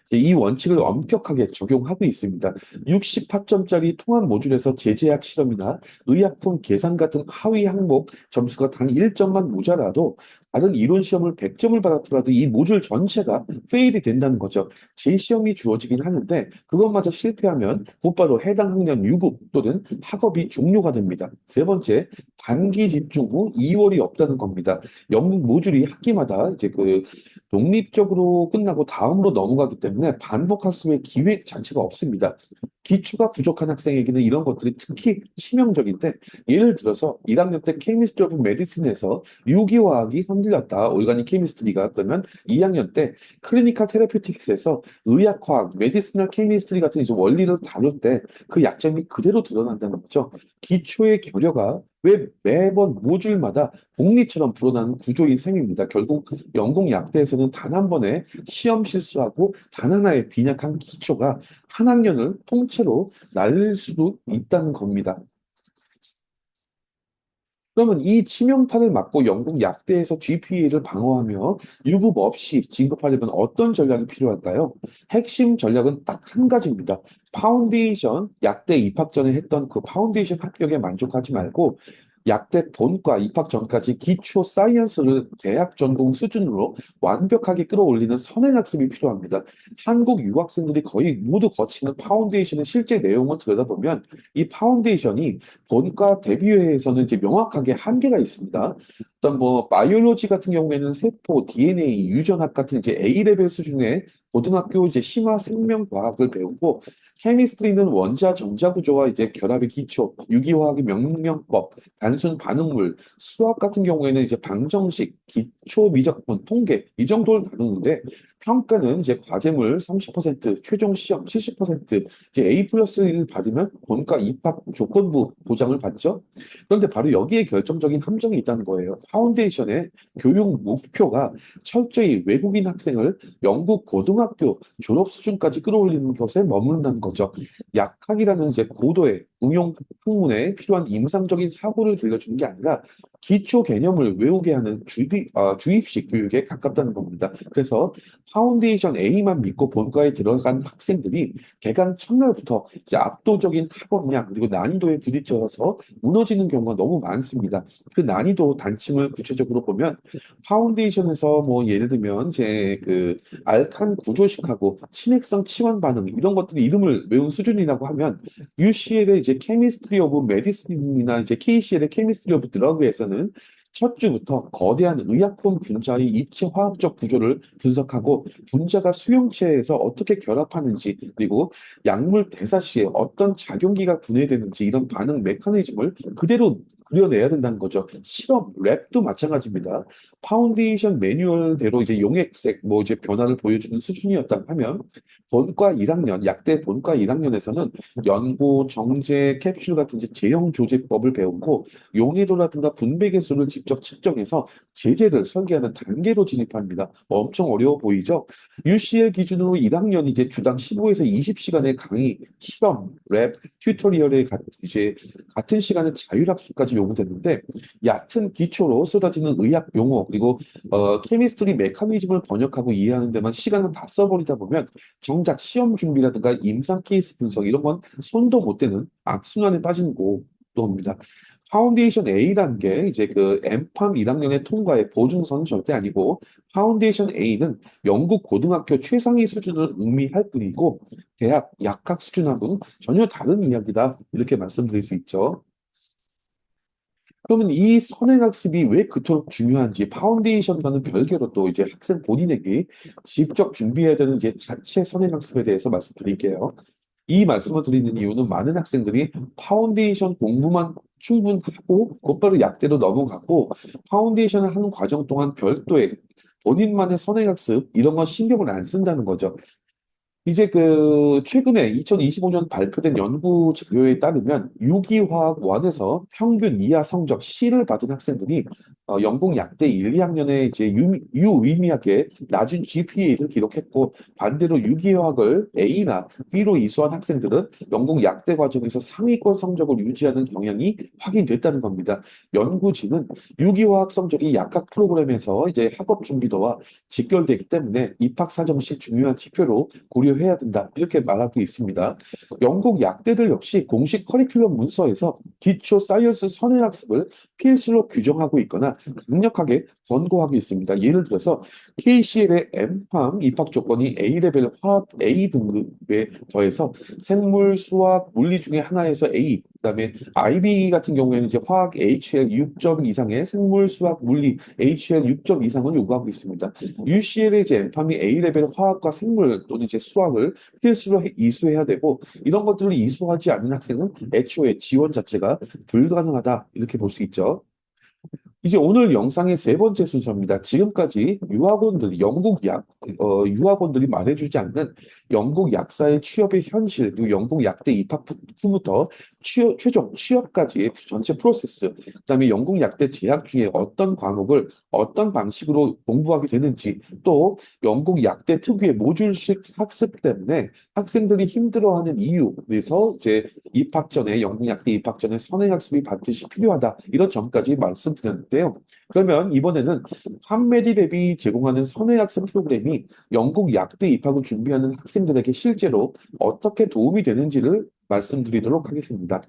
이제 이 원칙을 엄격하게 적용하고 있습니다. 60학점짜리 통합 모듈에서 제제약 실험이나 의약품 계산 같은 하위 항목 점수가 단 1점만 모자라도 다른 이론 시험을 100점을 받았더라도 이 모듈 전체가 페일이 된다는 거죠. 재시험이 주어지긴 하는데 그것마저 실패하면 곧바로 해당 학년 유급 또는 학업이 종료가 됩니다. 세 번째, 단기 집중 후 2월이 없다는 겁니다. 영국 모듈이 학기마다 이제 그 독립적으로 끝나고 다음으로 넘어가기 때문에 반복 학습의 기회 자체가 없습니다. 기초가 부족한 학생에게는 이런 것들이 특히 치명적인데 예를 들어서 1학년 때 케미스트리 오브 메디슨에서 유기화학이 흔들렸다. 올가닉 케미스트리가 그러면 2학년 때 클리니컬 테라피틱스에서 의학화학, 메디시널 케미스트리 같은 이제 원리를 다룰 때 그 약점이 그대로 드러난다는 거죠. 기초의 결여가 왜 매번 모듈마다 복리처럼 불어나는 구조인 셈입니다. 결국 영국 약대에서는 단 한 번에 시험 실수하고 단 하나의 빈약한 기초가 한 학년을 통째로 날릴 수도 있다는 겁니다. 그러면 이 치명타를 막고 영국 약대에서 GPA를 방어하며 유급 없이 진급하려면 어떤 전략이 필요할까요? 핵심 전략은 딱 한 가지입니다. 파운데이션, 약대 입학 전에 했던 그 파운데이션 합격에 만족하지 말고 약대 본과 입학 전까지 기초 사이언스를 대학 전공 수준으로 완벽하게 끌어올리는 선행학습이 필요합니다. 한국 유학생들이 거의 모두 거치는 파운데이션의 실제 내용을 들여다보면 이 파운데이션이 본과 대비회에서는 이제 명확하게 한계가 있습니다. 어떤 뭐 바이올로지 같은 경우에는 세포, DNA, 유전학 같은 이제 A 레벨 수준의 고등학교 이제 심화 생명과학을 배우고 케미스트리는 원자 전자 구조와 이제 결합의 기초, 유기화학의 명령법, 단순 반응물, 수학 같은 경우에는 이제 방정식, 기초 미적분, 통계 이 정도를 다루는데 평가는 이제 과제물 30%, 최종 시험 70%, 이제 A 플러스 1을 받으면 본과 입학 조건부 보장을 받죠. 그런데 바로 여기에 결정적인 함정이 있다는 거예요. 파운데이션의 교육 목표가 철저히 외국인 학생을 영국 고등학교 졸업 수준까지 끌어올리는 것에 머무른다는 거죠. 약학이라는 이제 고도의 응용 학문에 필요한 임상적인 사고를 들려주는 게 아니라 기초 개념을 외우게 하는 주입식 교육에 가깝다는 겁니다. 그래서 파운데이션 A만 믿고 본과에 들어간 학생들이 개강 첫날부터 이제 압도적인 학업량 그리고 난이도에 부딪혀서 무너지는 경우가 너무 많습니다. 그 난이도 단침을 구체적으로 보면 파운데이션에서 뭐 예를 들면 이제 그 알칸 구조식하고 친핵성 치환 반응 이런 것들이 이름을 외운 수준이라고 하면 UCL의 이제 케미스트리 오브 메디슨이나 이제 KCL의 케미스트리 오브 드러그에서는 첫 주부터 거대한 의약품 분자의 입체 화학적 구조를 분석하고 분자가 수용체에서 어떻게 결합하는지 그리고 약물 대사 시에 어떤 작용기가 분해되는지 이런 반응 메커니즘을 그대로 그려내야 된다는 거죠. 실험, 랩도 마찬가지입니다. 파운데이션 매뉴얼대로 이제 용액색 뭐 이제 변화를 보여주는 수준이었다 하면 본과 1학년, 약대 본과 1학년에서는 연고, 정제, 캡슐 같은 이제 제형 조제법을 배우고 용해도라든가 분배 개수를 직접 측정해서 제재를 설계하는 단계로 진입합니다. 엄청 어려워 보이죠? UCL 기준으로 1학년이 이제 주당 15에서 20시간의 강의, 실험, 랩, 튜토리얼에 이제 같은 시간에 자율학습까지 요구되는데 얕은 기초로 쏟아지는 의학 용어 그리고 케미스트리 메커니즘을 번역하고 이해하는 데만 시간을 다 써버리다 보면 정작 시험 준비라든가 임상 케이스 분석 이런 건 손도 못 대는 악순환에 빠지는 고도입니다. 파운데이션 A 단계 이제 그 엠팜 1학년의 통과의 보증선은 절대 아니고 파운데이션 A는 영국 고등학교 최상위 수준을 의미할 뿐이고 대학 약학 수준하고는 전혀 다른 이야기다 이렇게 말씀드릴 수 있죠. 그러면 이 선행학습이 왜 그토록 중요한지 파운데이션과는 별개로 또 이제 학생 본인에게 직접 준비해야 되는 이제 자체 선행학습에 대해서 말씀드릴게요. 이 말씀을 드리는 이유는 많은 학생들이 파운데이션 공부만 충분하고 곧바로 약대로 넘어가고 파운데이션을 하는 과정 동안 별도의 본인만의 선행학습 이런 건 신경을 안 쓴다는 거죠. 이제 그 최근에 2025년 발표된 연구 자료에 따르면 유기화학 1에서 평균 이하 성적 C를 받은 학생들이 연공 약대 1, 2학년에 이제 유의미하게 낮은 GPA를 기록했고 반대로 유기화학을 A나 B로 이수한 학생들은 연공 약대 과정에서 상위권 성적을 유지하는 경향이 확인됐다는 겁니다. 연구진은 유기화학 성적이 약학 프로그램에서 이제 학업 준비도와 직결되기 때문에 입학 사정 시 중요한 지표로 고려해야 된다. 이렇게 말하고 있습니다. 영국 약대들 역시 공식 커리큘럼 문서에서 기초 사이언스 선행학습을 필수로 규정하고 있거나 강력하게 권고하고 있습니다. 예를 들어서 KCL의 엠팜 입학 조건이 A레벨 화학 A 등급에 더해서 생물, 수학, 물리 중에 하나에서 A, 그다음에 IB 같은 경우에는 이제 화학 HL 6점 이상의 생물, 수학, 물리 HL 6점 이상을 요구하고 있습니다. UCL의 이제 엠팜이 A레벨 화학과 생물 또는 이제 수학을 필수로 이수해야 되고 이런 것들을 이수하지 않는 학생은 애초에 지원 자체가 불가능하다 이렇게 볼 수 있죠. 이제 오늘 영상의 세 번째 순서입니다. 지금까지 유학원들이 말해주지 않는 영국 약사의 취업의 현실, 그리고 영국 약대 입학 후부터 최종 취업까지의 전체 프로세스, 그다음에 영국 약대 재학 중에 어떤 과목을 어떤 방식으로 공부하게 되는지, 또 영국 약대 특유의 모듈식 학습 때문에 학생들이 힘들어하는 이유, 그래서 이제 입학 전에 영국 약대 입학 전에 선행학습이 반드시 필요하다 이런 점까지 말씀드렸는데요. 그러면 이번에는 한메디랩이 제공하는 선행학습 프로그램이 영국 약대 입학을 준비하는 학생들에게 실제로 어떻게 도움이 되는지를 말씀드리도록 하겠습니다.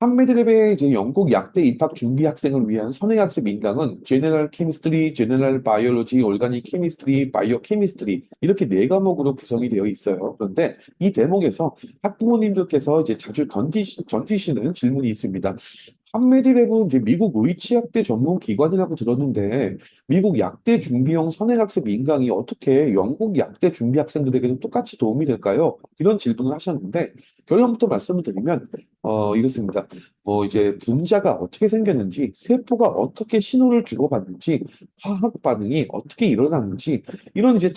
한미드랩의 이제 영국 약대 입학 준비 학생을 위한 선행학습 인강은 제너럴 케미스트리, 제너럴 바이올로지, 올가닉 케미스트리, 바이오 케미스트리 이렇게 네 과목으로 구성이 되어 있어요. 그런데 이 대목에서 학부모님들께서 이제 자주 던지시는 질문이 있습니다. 한메디랩은 이제 미국 의치약대 전문 기관이라고 들었는데 미국 약대 준비용 선행학습 인강이 어떻게 영국 약대 준비 학생들에게도 똑같이 도움이 될까요? 이런 질문을 하셨는데 결론부터 말씀을 드리면 이렇습니다. 이제 분자가 어떻게 생겼는지, 세포가 어떻게 신호를 주고받는지, 화학 반응이 어떻게 일어나는지, 이런 이제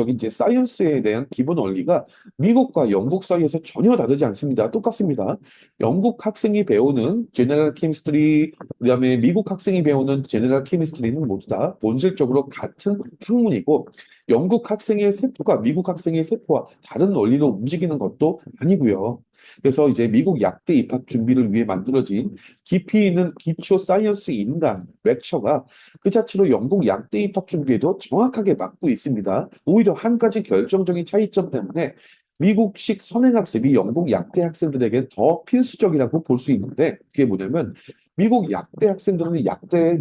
이제 사이언스에 대한 기본 원리가 미국과 영국 사이에서 전혀 다르지 않습니다. 똑같습니다. 영국 학생이 배우는 제너럴 케미스트리, 그다음에 미국 학생이 배우는 제너럴 케미스트리는 모두 다 본질적으로 같은 학문이고, 영국 학생의 세포가 미국 학생의 세포와 다른 원리로 움직이는 것도 아니고요. 그래서 이제 미국 약대 입학 준비를 위해 만들어진 깊이 있는 기초 사이언스 인간 렉처가 그 자체로 영국 약대 입학 준비에도 정확하게 맞고 있습니다. 오히려 한 가지 결정적인 차이점 때문에 미국식 선행학습이 영국 약대 학생들에게 더 필수적이라고 볼 수 있는데 그게 뭐냐면 미국 약대 학생들은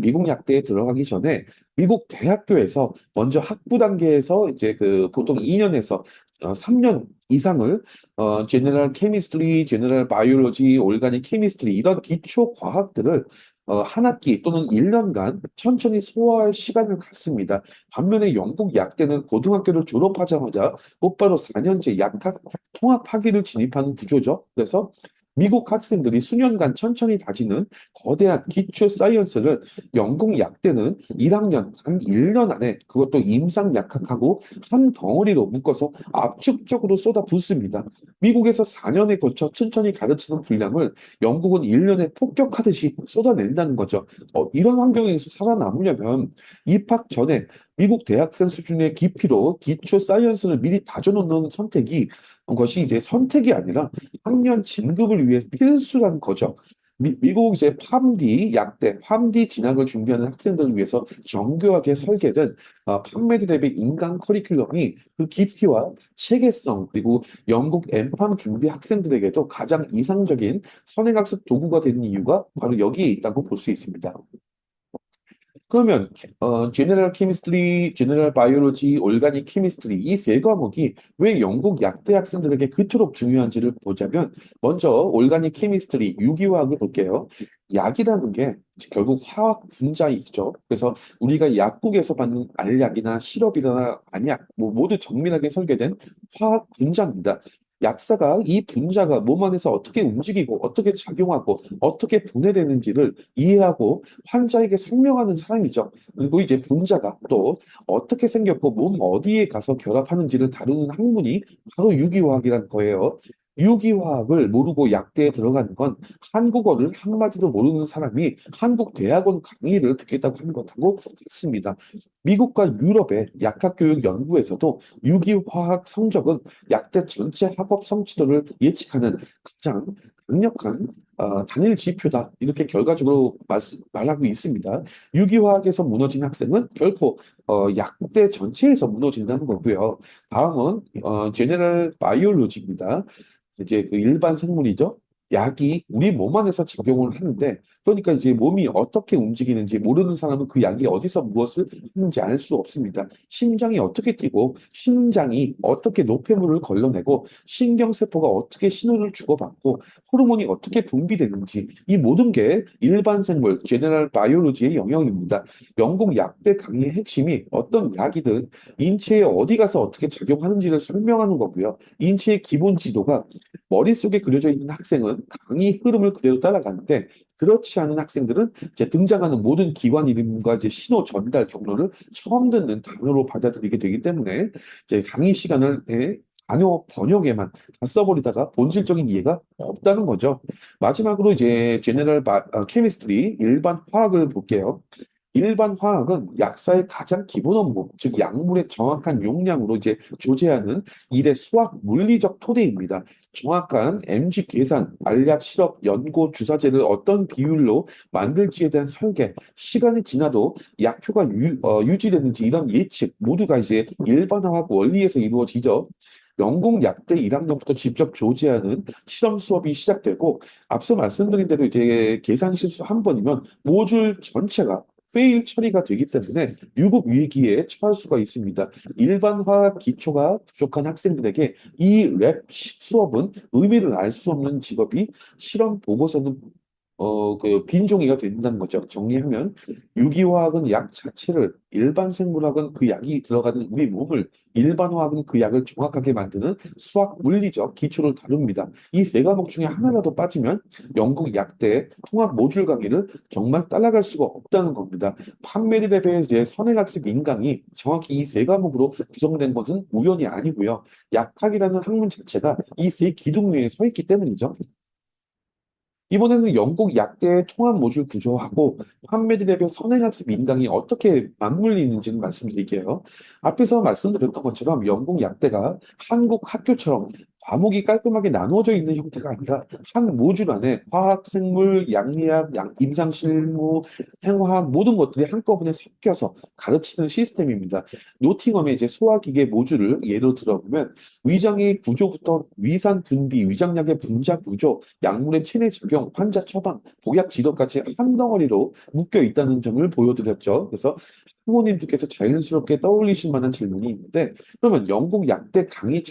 미국 약대에 들어가기 전에 미국 대학교에서 먼저 학부 단계에서 이제 그 보통 2년에서 3년 이상을 제너럴 케미스트리, 제너럴 바이올로지, 올가닉 케미스트리 이런 기초 과학들을 한 학기 또는 1년간 천천히 소화할 시간을 갖습니다. 반면에 영국 약대는 고등학교를 졸업하자마자 곧바로 4년제 약학 통합 학위를 진입하는 구조죠. 그래서 미국 학생들이 수년간 천천히 다지는 거대한 기초 사이언스를 영국 약대는 1학년, 한 1년 안에 그것도 임상약학하고 한 덩어리로 묶어서 압축적으로 쏟아붓습니다. 미국에서 4년에 걸쳐 천천히 가르치는 분량을 영국은 1년에 폭격하듯이 쏟아낸다는 거죠. 이런 환경에서 살아남으려면 입학 전에 미국 대학생 수준의 깊이로 기초 사이언스를 미리 다져놓는 선택이 것이 이제 선택이 아니라 학년 진급을 위해 필수라는 거죠. 미국 이제 팜디 약대, 팜디 진학을 준비하는 학생들을 위해서 정교하게 설계된 판메드랩의 인간 커리큘럼이 그 깊이와 체계성 그리고 영국 엠팜 준비 학생들에게도 가장 이상적인 선행학습 도구가 되는 이유가 바로 여기에 있다고 볼 수 있습니다. 그러면 제너럴 케미스트리, 제너럴 바이올로지, 올가닉 케미스트리 이 세 과목이 왜 영국 약대 학생들에게 그토록 중요한지를 보자면 먼저 올가닉 케미스트리, 유기화학을 볼게요. 약이라는 게 결국 화학 분자이죠. 그래서 우리가 약국에서 받는 알약이나 시럽이나 안약 뭐 모두 정밀하게 설계된 화학 분자입니다. 약사가 이 분자가 몸 안에서 어떻게 움직이고 어떻게 작용하고 어떻게 분해되는지를 이해하고 환자에게 설명하는 사람이죠. 그리고 이제 분자가 또 어떻게 생겼고 몸 어디에 가서 결합하는지를 다루는 학문이 바로 유기화학이라는 거예요. 유기화학을 모르고 약대에 들어가는 건 한국어를 한마디도 모르는 사람이 한국 대학원 강의를 듣겠다고 하는 것하고 같습니다. 미국과 유럽의 약학교육 연구에서도 유기화학 성적은 약대 전체 학업 성취도를 예측하는 가장 강력한 단일 지표다. 이렇게 결과적으로 말하고 있습니다. 유기화학에서 무너진 학생은 결코 약대 전체에서 무너진다는 거고요. 다음은 제너럴 바이올로지입니다. 이제 그 일반 생물이죠. 약이 우리 몸 안에서 작용을 하는데, 그러니까 이제 몸이 어떻게 움직이는지 모르는 사람은 그 약이 어디서 무엇을 하는지 알 수 없습니다. 심장이 어떻게 뛰고, 심장이 어떻게 노폐물을 걸러내고, 신경세포가 어떻게 신호를 주고받고, 호르몬이 어떻게 분비되는지, 이 모든 게 일반 생물, 제너럴 바이올로지의 영역입니다. 영국 약대 강의의 핵심이 어떤 약이든 인체에 어디 가서 어떻게 작용하는지를 설명하는 거고요. 인체의 기본 지도가 머릿속에 그려져 있는 학생은 강의 흐름을 그대로 따라가는데 그렇지 않은 학생들은 이제 등장하는 모든 기관 이름과 이제 신호 전달 경로를 처음 듣는 단어로 받아들이게 되기 때문에 이제 강의 시간을 단어 번역에만 다 써버리다가 본질적인 이해가 없다는 거죠. 마지막으로 이제 제너럴 케미스트리 일반 화학을 볼게요. 일반 화학은 약사의 가장 기본 업무, 즉 약물의 정확한 용량으로 이제 조제하는 일의 수학 물리적 토대입니다. 정확한 mg 계산, 알약, 시럽, 연고, 주사제를 어떤 비율로 만들지에 대한 설계, 시간이 지나도 약효가 유지되는지 이런 예측 모두가 이제 일반 화학 원리에서 이루어지죠. 영국 약대 1학년부터 직접 조제하는 실험 수업이 시작되고 앞서 말씀드린 대로 이제 계산 실수 한 번이면 모듈 전체가 페일 처리가 되기 때문에 유급 위기에 처할 수가 있습니다. 일반 화학 기초가 부족한 학생들에게 이 랩 수업은 의미를 알 수 없는 직업이 실험 보고서는 그 빈종이가 된다는 거죠. 정리하면 유기화학은 약 자체를, 일반 생물학은 그 약이 들어가는 우리 몸을, 일반 화학은 그 약을 정확하게 만드는 수학 물리적 기초를 다룹니다. 이 세 과목 중에 하나라도 빠지면 영국 약대 통합 모듈 강의를 정말 따라갈 수가 없다는 겁니다. 판메드랩의 이제 선행학습 인강이 정확히 이 세 과목으로 구성된 것은 우연이 아니고요. 약학이라는 학문 자체가 이 세 기둥 위에 서 있기 때문이죠. 이번에는 영국 약대의 통합 모듈 구조하고 판매드랩의 선행학습 인강이 어떻게 맞물리는지는 말씀드릴게요. 앞에서 말씀드렸던 것처럼 영국 약대가 한국 학교처럼 과목이 깔끔하게 나누어져 있는 형태가 아니라 한 모듈 안에 화학, 생물, 양리학, 임상실무, 생화학 모든 것들이 한꺼번에 섞여서 가르치는 시스템입니다. 노팅엄의 이제 소화기계 모듈을 예로 들어보면 위장의 구조부터 위산 분비, 위장약의 분자 구조, 약물의 체내 적용, 환자 처방, 복약 지도까지 한 덩어리로 묶여 있다는 점을 보여드렸죠. 그래서 부모님들께서 자연스럽게 떠올리실 만한 질문이 있는데, 그러면 영국 약대 강의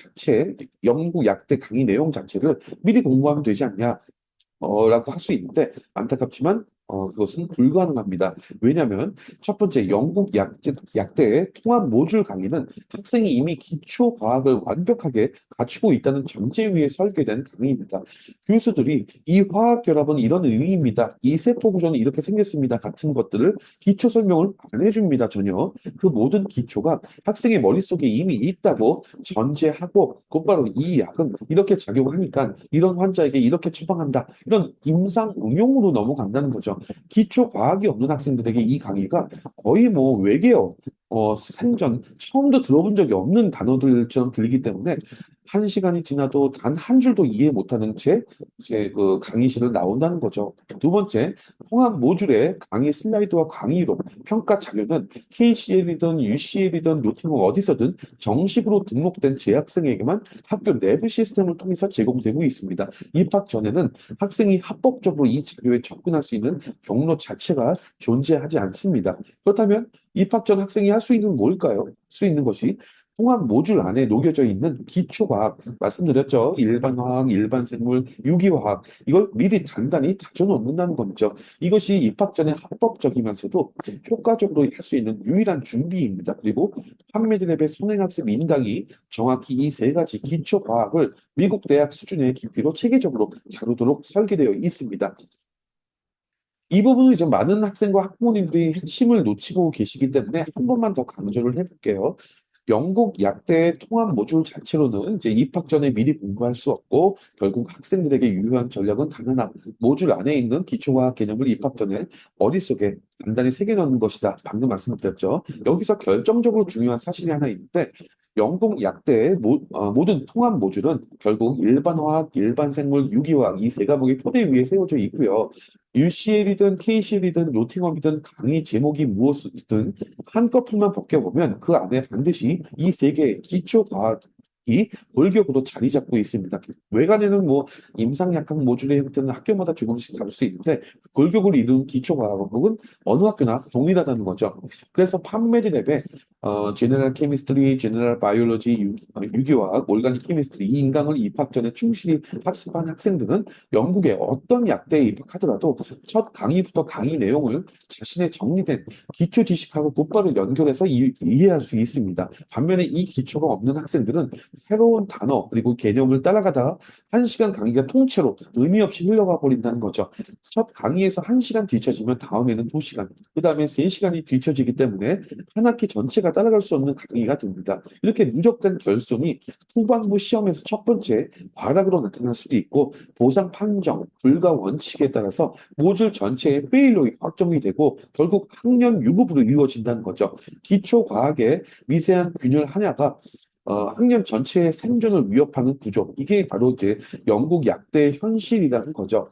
내용 자체를 미리 공부하면 되지 않냐? 라고 할 수 있는데, 안타깝지만 그것은 불가능합니다. 왜냐하면 첫 번째 영국 약대의 통합 모듈 강의는 학생이 이미 기초 과학을 완벽하게 갖추고 있다는 전제 위에 설계된 강의입니다. 교수들이 이 화학 결합은 이런 의미입니다. 이 세포 구조는 이렇게 생겼습니다. 같은 것들을 기초 설명을 안 해줍니다. 전혀. 그 모든 기초가 학생의 머릿속에 이미 있다고 전제하고 곧바로 이 약은 이렇게 작용하니까 이런 환자에게 이렇게 처방한다. 이런 임상 응용으로 넘어간다는 거죠. 기초 과학이 없는 학생들에게 이 강의가 거의 뭐 외계어, 생전 처음도 들어본 적이 없는 단어들처럼 들리기 때문에 한 시간이 지나도 단 한 줄도 이해 못하는 채 이제 그 강의실을 나온다는 거죠. 두 번째, 통합 모듈의 강의 슬라이드와 강의로 평가 자료는 KCL이든 UCL이든 노팅엄 어디서든 정식으로 등록된 재학생에게만 학교 내부 시스템을 통해서 제공되고 있습니다. 입학 전에는 학생이 합법적으로 이 자료에 접근할 수 있는 경로 자체가 존재하지 않습니다. 그렇다면 입학 전 학생이 할 수 있는 뭘까요? 할 수 있는 것이 통합 모듈 안에 녹여져 있는 기초과학, 말씀드렸죠. 일반화학, 일반생물, 유기화학, 이걸 미리 단단히 다져놓는다는 거죠. 이것이 입학 전에 합법적이면서도 효과적으로 할 수 있는 유일한 준비입니다. 그리고 판매드랩의 선행학습 인강이 정확히 이 세 가지 기초과학을 미국 대학 수준의 깊이로 체계적으로 다루도록 설계되어 있습니다. 이 부분을 이제 많은 학생과 학부모님들이 핵심을 놓치고 계시기 때문에 한 번만 더 강조를 해볼게요. 영국 약대 통합 모듈 자체로는 이제 입학 전에 미리 공부할 수 없고 결국 학생들에게 유효한 전략은 단 하나, 모듈 안에 있는 기초과학 개념을 입학 전에 머릿속에 단단히 새겨넣는 것이다. 방금 말씀드렸죠. 여기서 결정적으로 중요한 사실이 하나 있는데 영국 약대의 모든 통합 모듈은 결국 일반화학, 일반생물, 유기화학 이 세 과목의 토대 위에 세워져 있고요. UCL이든 KCL이든 노팅엄이든 강의 제목이 무엇이든 한꺼풀만 벗겨보면 그 안에 반드시 이 세 개의 기초 과학이 골격으로 자리 잡고 있습니다. 외관에는 뭐 임상약학 모듈의 형태는 학교마다 조금씩 다를 수 있는데 골격을 이룬 기초 과학은 어느 학교나 동일하다는 거죠. 그래서 판메디랩에 제너럴 케미스트리, 제너럴 바이올로지, 유기화학, 올가닉 케미스트리 이 인강을 입학 전에 충실히 학습한 학생들은 영국의 어떤 약대에 입학하더라도 첫 강의부터 강의 내용을 자신의 정리된 기초 지식하고 곧바로 연결해서 이해할 수 있습니다. 반면에 이 기초가 없는 학생들은 새로운 단어 그리고 개념을 따라가다가 한 시간 강의가 통째로 의미 없이 흘러가 버린다는 거죠. 첫 강의에서 한 시간 뒤처지면 다음에는 두 시간, 그 다음에 세 시간이 뒤처지기 때문에 한 학기 전체가 따라갈 수 없는 강의가 됩니다. 이렇게 누적된 결손이 후반부 시험에서 첫 번째 과락으로 나타날 수도 있고 보상 판정, 불가 원칙에 따라서 모듈 전체의 페일로가 확정이 되고 결국 학년 유급으로 이루어진다는 거죠. 기초 과학의 미세한 균열 하나가 학년 전체의 생존을 위협하는 구조. 이게 바로 이제 영국 약대의 현실이라는 거죠.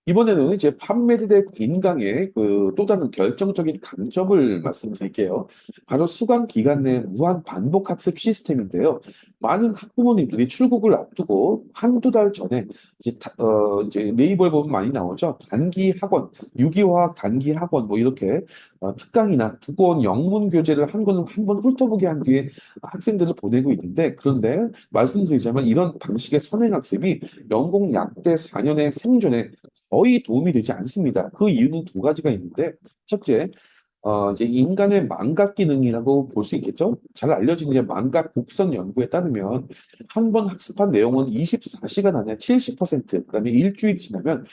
이번에는 이제 판매들의 인강의 그 또 다른 결정적인 강점을 말씀드릴게요. 바로 수강 기간 내 무한 반복 학습 시스템인데요. 많은 학부모님들이 출국을 앞두고 한두 달 전에 이제 네이버에 보면 많이 나오죠. 단기 학원, 유기화학 단기 학원 뭐 이렇게 특강이나 두꺼운 영문 교재를 한 권을 한 번 훑어보게 한 뒤에 학생들을 보내고 있는데 그런데 말씀드리자면 이런 방식의 선행학습이 영국 약대 4년의 생존에 거의 도움이 되지 않습니다. 그 이유는 두 가지가 있는데, 첫째, 이제 인간의 망각 기능이라고 볼 수 있겠죠? 잘 알려진 이제 망각 곡선 연구에 따르면 한 번 학습한 내용은 24시간 안에 70%, 그다음에 일주일 지나면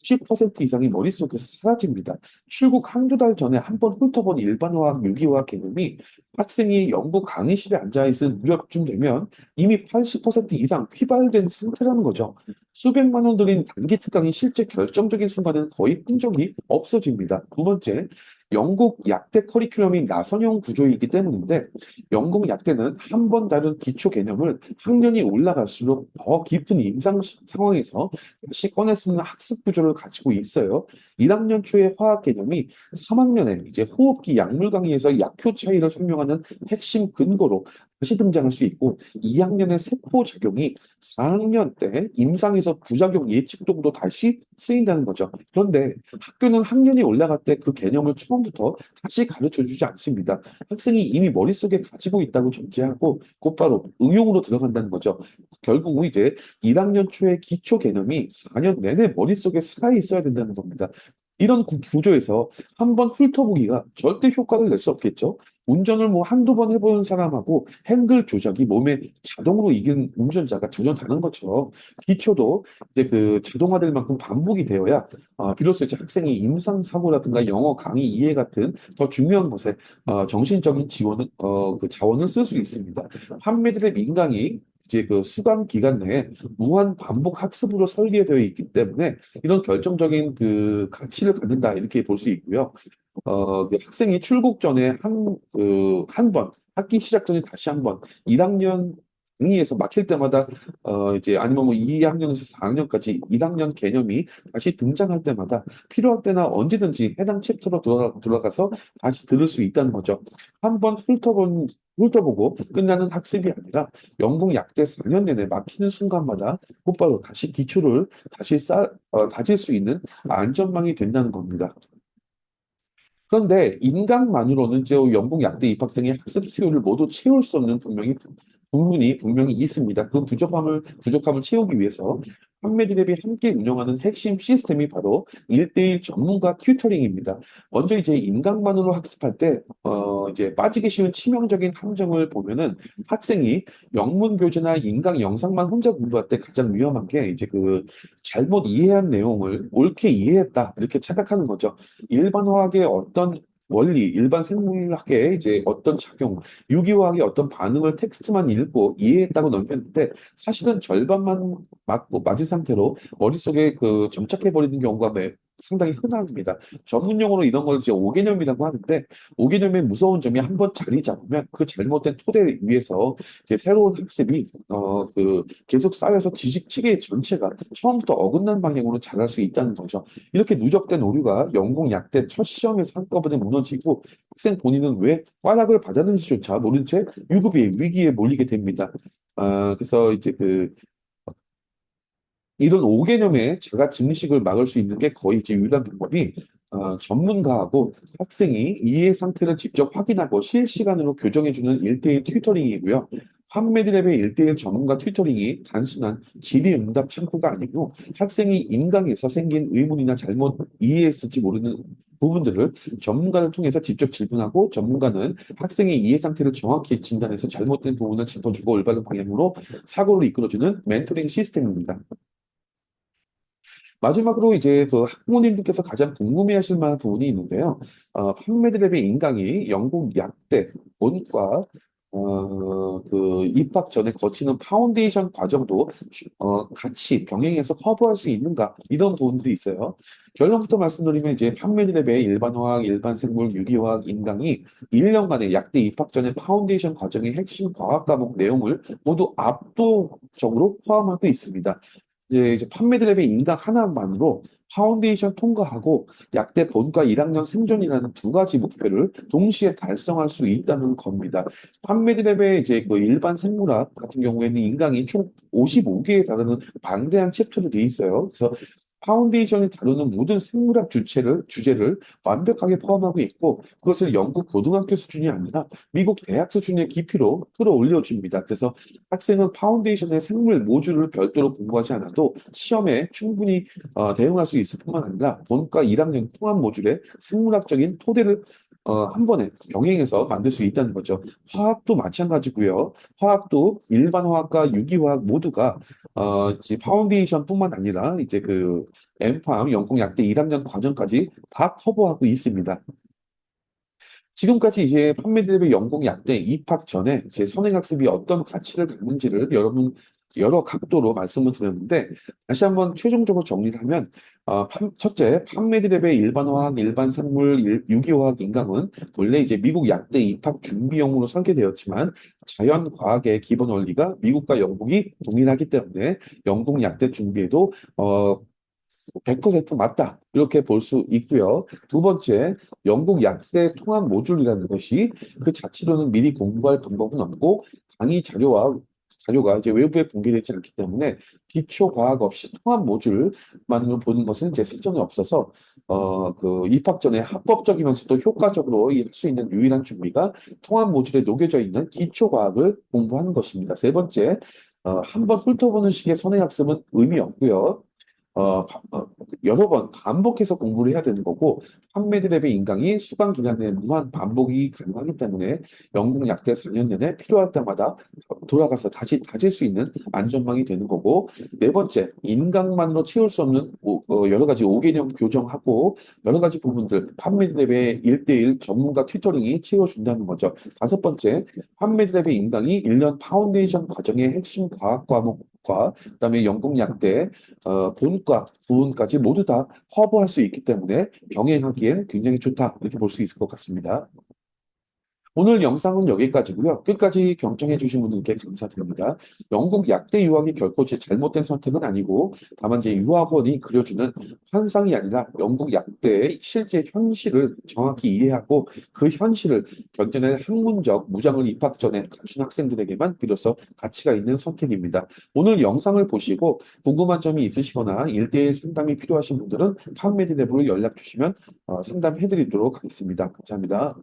90% 이상이 머릿속에서 사라집니다. 출국 한두 달 전에 한 번 훑어본 일반화학, 유기화학 개념이 학생이 영국 강의실에 앉아있을 무렵쯤 되면 이미 80% 이상 휘발된 상태라는 거죠. 수백만 원 들인 단기 특강이 실제 결정적인 순간에는 거의 흔적이 없어집니다. 두 번째, 영국 약대 커리큘럼이 나선형 구조이기 때문인데 영국 약대는 한 번 다룬 기초 개념을 학년이 올라갈수록 더 깊은 임상 상황에서 다시 꺼내 쓰는 학습 구조를 가지고 있어요. 1학년 초의 화학 개념이 3학년에 이제 호흡기 약물 강의에서 약효 차이를 설명하는 핵심 근거로 다시 등장할 수 있고 2학년의 세포 작용이 4학년 때 임상에서 부작용 예측도구로 다시 쓰인다는 거죠. 그런데 학교는 학년이 올라갈 때 그 개념을 처음부터 다시 가르쳐 주지 않습니다. 학생이 이미 머릿속에 가지고 있다고 전제하고 곧바로 응용으로 들어간다는 거죠. 결국 이제 1학년 초의 기초 개념이 4년 내내 머릿속에 살아 있어야 된다는 겁니다. 이런 구조에서 한번 훑어보기가 절대 효과를 낼 수 없겠죠. 운전을 뭐 한두 번 해보는 사람하고 핸들 조작이 몸에 자동으로 익은 운전자가 전혀 다른 것처럼 기초도 이제 그 자동화될 만큼 반복이 되어야 비로소 이제 학생이 임상 사고라든가 영어 강의 이해 같은 더 중요한 것에 정신적인 지원을 그 자원을 쓸 수 있습니다. 판매들의 민감이 이제 그 수강 기간 내에 무한 반복 학습으로 설계되어 있기 때문에 이런 결정적인 그 가치를 갖는다 이렇게 볼 수 있고요. 그 학생이 출국 전에 한 번, 학기 시작 전에 다시 한 번, 1학년 강의에서 막힐 때마다, 이제 아니면 뭐 2학년에서 4학년까지 1학년 개념이 다시 등장할 때마다 필요할 때나 언제든지 해당 챕터로 돌아가서 다시 들을 수 있다는 거죠. 한 번 훑어보고 끝나는 학습이 아니라 연공 약대 4년 내내 막히는 순간마다 곧바로 다시 기초를 다질 수 있는 안전망이 된다는 겁니다. 그런데 인강만으로는 저 연봉 약대 입학생의 학습 수요를 모두 채울 수 없는 부분이 분명히 있습니다. 그 부족함을 채우기 위해서 판매디랩이 함께 운영하는 핵심 시스템이 바로 1대1 전문가 튜터링입니다. 먼저 이제 인강만으로 학습할 때, 이제 빠지기 쉬운 치명적인 함정을 보면은 학생이 영문 교재나 인강 영상만 혼자 공부할 때 가장 위험한 게 이제 그 잘못 이해한 내용을 옳게 이해했다 이렇게 착각하는 거죠. 일반 화학의 어떤 원리, 일반 생물학의 이제 어떤 작용, 유기화학의 어떤 반응을 텍스트만 읽고 이해했다고 넘겼는데 사실은 절반만 맞은 상태로 머릿속에 그 정착해버리는 경우가 상당히 흔합니다. 전문 용어로 이런 걸 이제 오개념이라고 하는데 오개념의 무서운 점이 한번 자리 잡으면 그 잘못된 토대 위에서 이제 새로운 학습이 그 계속 쌓여서 지식 체계 전체가 처음부터 어긋난 방향으로 자랄 수 있다는 거죠. 이렇게 누적된 오류가 연공 약대 첫 시험에서 한꺼번에 무너지고 학생 본인은 왜 꽈락을 받았는지조차 모른 채 유급의 위기에 몰리게 됩니다. 그래서 이제 이런 5개념의 자가 증식을 막을 수 있는 게 거의 이제 유일한 방법이 전문가하고 학생이 이해 상태를 직접 확인하고 실시간으로 교정해주는 1대1 튜터링이고요. 판매드랩의 1대1 전문가 튜터링이 단순한 질의응답 창구가 아니고 학생이 인강에서 생긴 의문이나 잘못 이해했을지 모르는 부분들을 전문가를 통해서 직접 질문하고 전문가는 학생의 이해 상태를 정확히 진단해서 잘못된 부분을 짚어주고 올바른 방향으로 사고를 이끌어주는 멘토링 시스템입니다. 마지막으로 이제 그 학부모님들께서 가장 궁금해하실 만한 부분이 있는데요. 판매드랩의 인강이 영국 약대 본과 그 입학 전에 거치는 파운데이션 과정도 같이 병행해서 커버할 수 있는가 이런 부분들이 있어요. 결론부터 말씀드리면 이제 판매드랩의 일반화학, 일반생물, 유기화학 인강이 1년간의 약대 입학 전에 파운데이션 과정의 핵심 과학 과목 내용을 모두 압도적으로 포함하고 있습니다. 이제 판매드랩의 인강 하나만으로 파운데이션 통과하고 약대 본과 1학년 생존이라는 두 가지 목표를 동시에 달성할 수 있다는 겁니다. 판매드랩의 이제 그 일반 생물학 같은 경우에는 인강이 총 55개에 달하는 방대한 챕터로 되어 있어요. 그래서 파운데이션이 다루는 모든 생물학 주제를 완벽하게 포함하고 있고 그것을 영국 고등학교 수준이 아니라 미국 대학 수준의 깊이로 끌어올려 줍니다. 그래서 학생은 파운데이션의 생물 모듈을 별도로 공부하지 않아도 시험에 충분히 대응할 수 있을 뿐만 아니라 본과 1학년 통합 모듈의 생물학적인 토대를 한 번에 병행해서 만들 수 있다는 거죠. 화학도 마찬가지고요. 화학도 일반 화학과 유기화학 모두가 이제 파운데이션뿐만 아니라 이제 그 엠팜 연공 약대 1학년 과정까지 다 커버하고 있습니다. 지금까지 이제 판매드립의 연공 약대 입학 전에 제 선행학습이 어떤 가치를 갖는지를 여러분 여러 각도로 말씀을 드렸는데 다시 한번 최종적으로 정리를 하면 첫째, 판매드립의 일반화학, 일반생물, 유기화학 인강은 원래 이제 미국 약대 입학 준비용으로 설계되었지만 자연과학의 기본 원리가 미국과 영국이 동일하기 때문에 영국 약대 준비에도 100% 맞다. 이렇게 볼 수 있고요. 두 번째, 영국 약대 통합 모듈이라는 것이 그 자체로는 미리 공부할 방법은 없고 강의 자료가 이제 외부에 공개되지 않기 때문에 기초 과학 없이 통합 모듈만으로 보는 것은 이제 실전에 없어서 그 입학 전에 합법적이면서도 효과적으로 할 수 있는 유일한 준비가 통합 모듈에 녹여져 있는 기초 과학을 공부하는 것입니다. 세 번째, 한번 훑어보는 식의 선행학습은 의미 없고요. 여러 번 반복해서 공부를 해야 되는 거고 판매드랩의 인강이 수강 기간 내에 무한 반복이 가능하기 때문에 영국 약대 4년 내내 필요할 때마다 돌아가서 다시 다질 수 있는 안전망이 되는 거고 네 번째 인강만으로 채울 수 없는 여러 가지 5개념 교정하고 여러 가지 부분들 판매드랩의 1대1 전문가 튜터링이 채워준다는 거죠. 다섯 번째 판매드랩의 인강이 1년 파운데이션 과정의 핵심 과학 과목과 그다음에 영국 약대 본과 부분까지 모두 다 커버할 수 있기 때문에 병행하기엔 굉장히 좋다. 이렇게 볼 수 있을 것 같습니다. 오늘 영상은 여기까지고요. 끝까지 경청해 주신 분들께 감사드립니다. 영국 약대 유학이 결코 제 잘못된 선택은 아니고 다만 제 유학원이 그려주는 환상이 아니라 영국 약대의 실제 현실을 정확히 이해하고 그 현실을 견뎌낼 학문적 무장을 입학 전에 갖춘 학생들에게만 비로소 가치가 있는 선택입니다. 오늘 영상을 보시고 궁금한 점이 있으시거나 1대1 상담이 필요하신 분들은 판매디 내부로 연락 주시면 상담해 드리도록 하겠습니다. 감사합니다.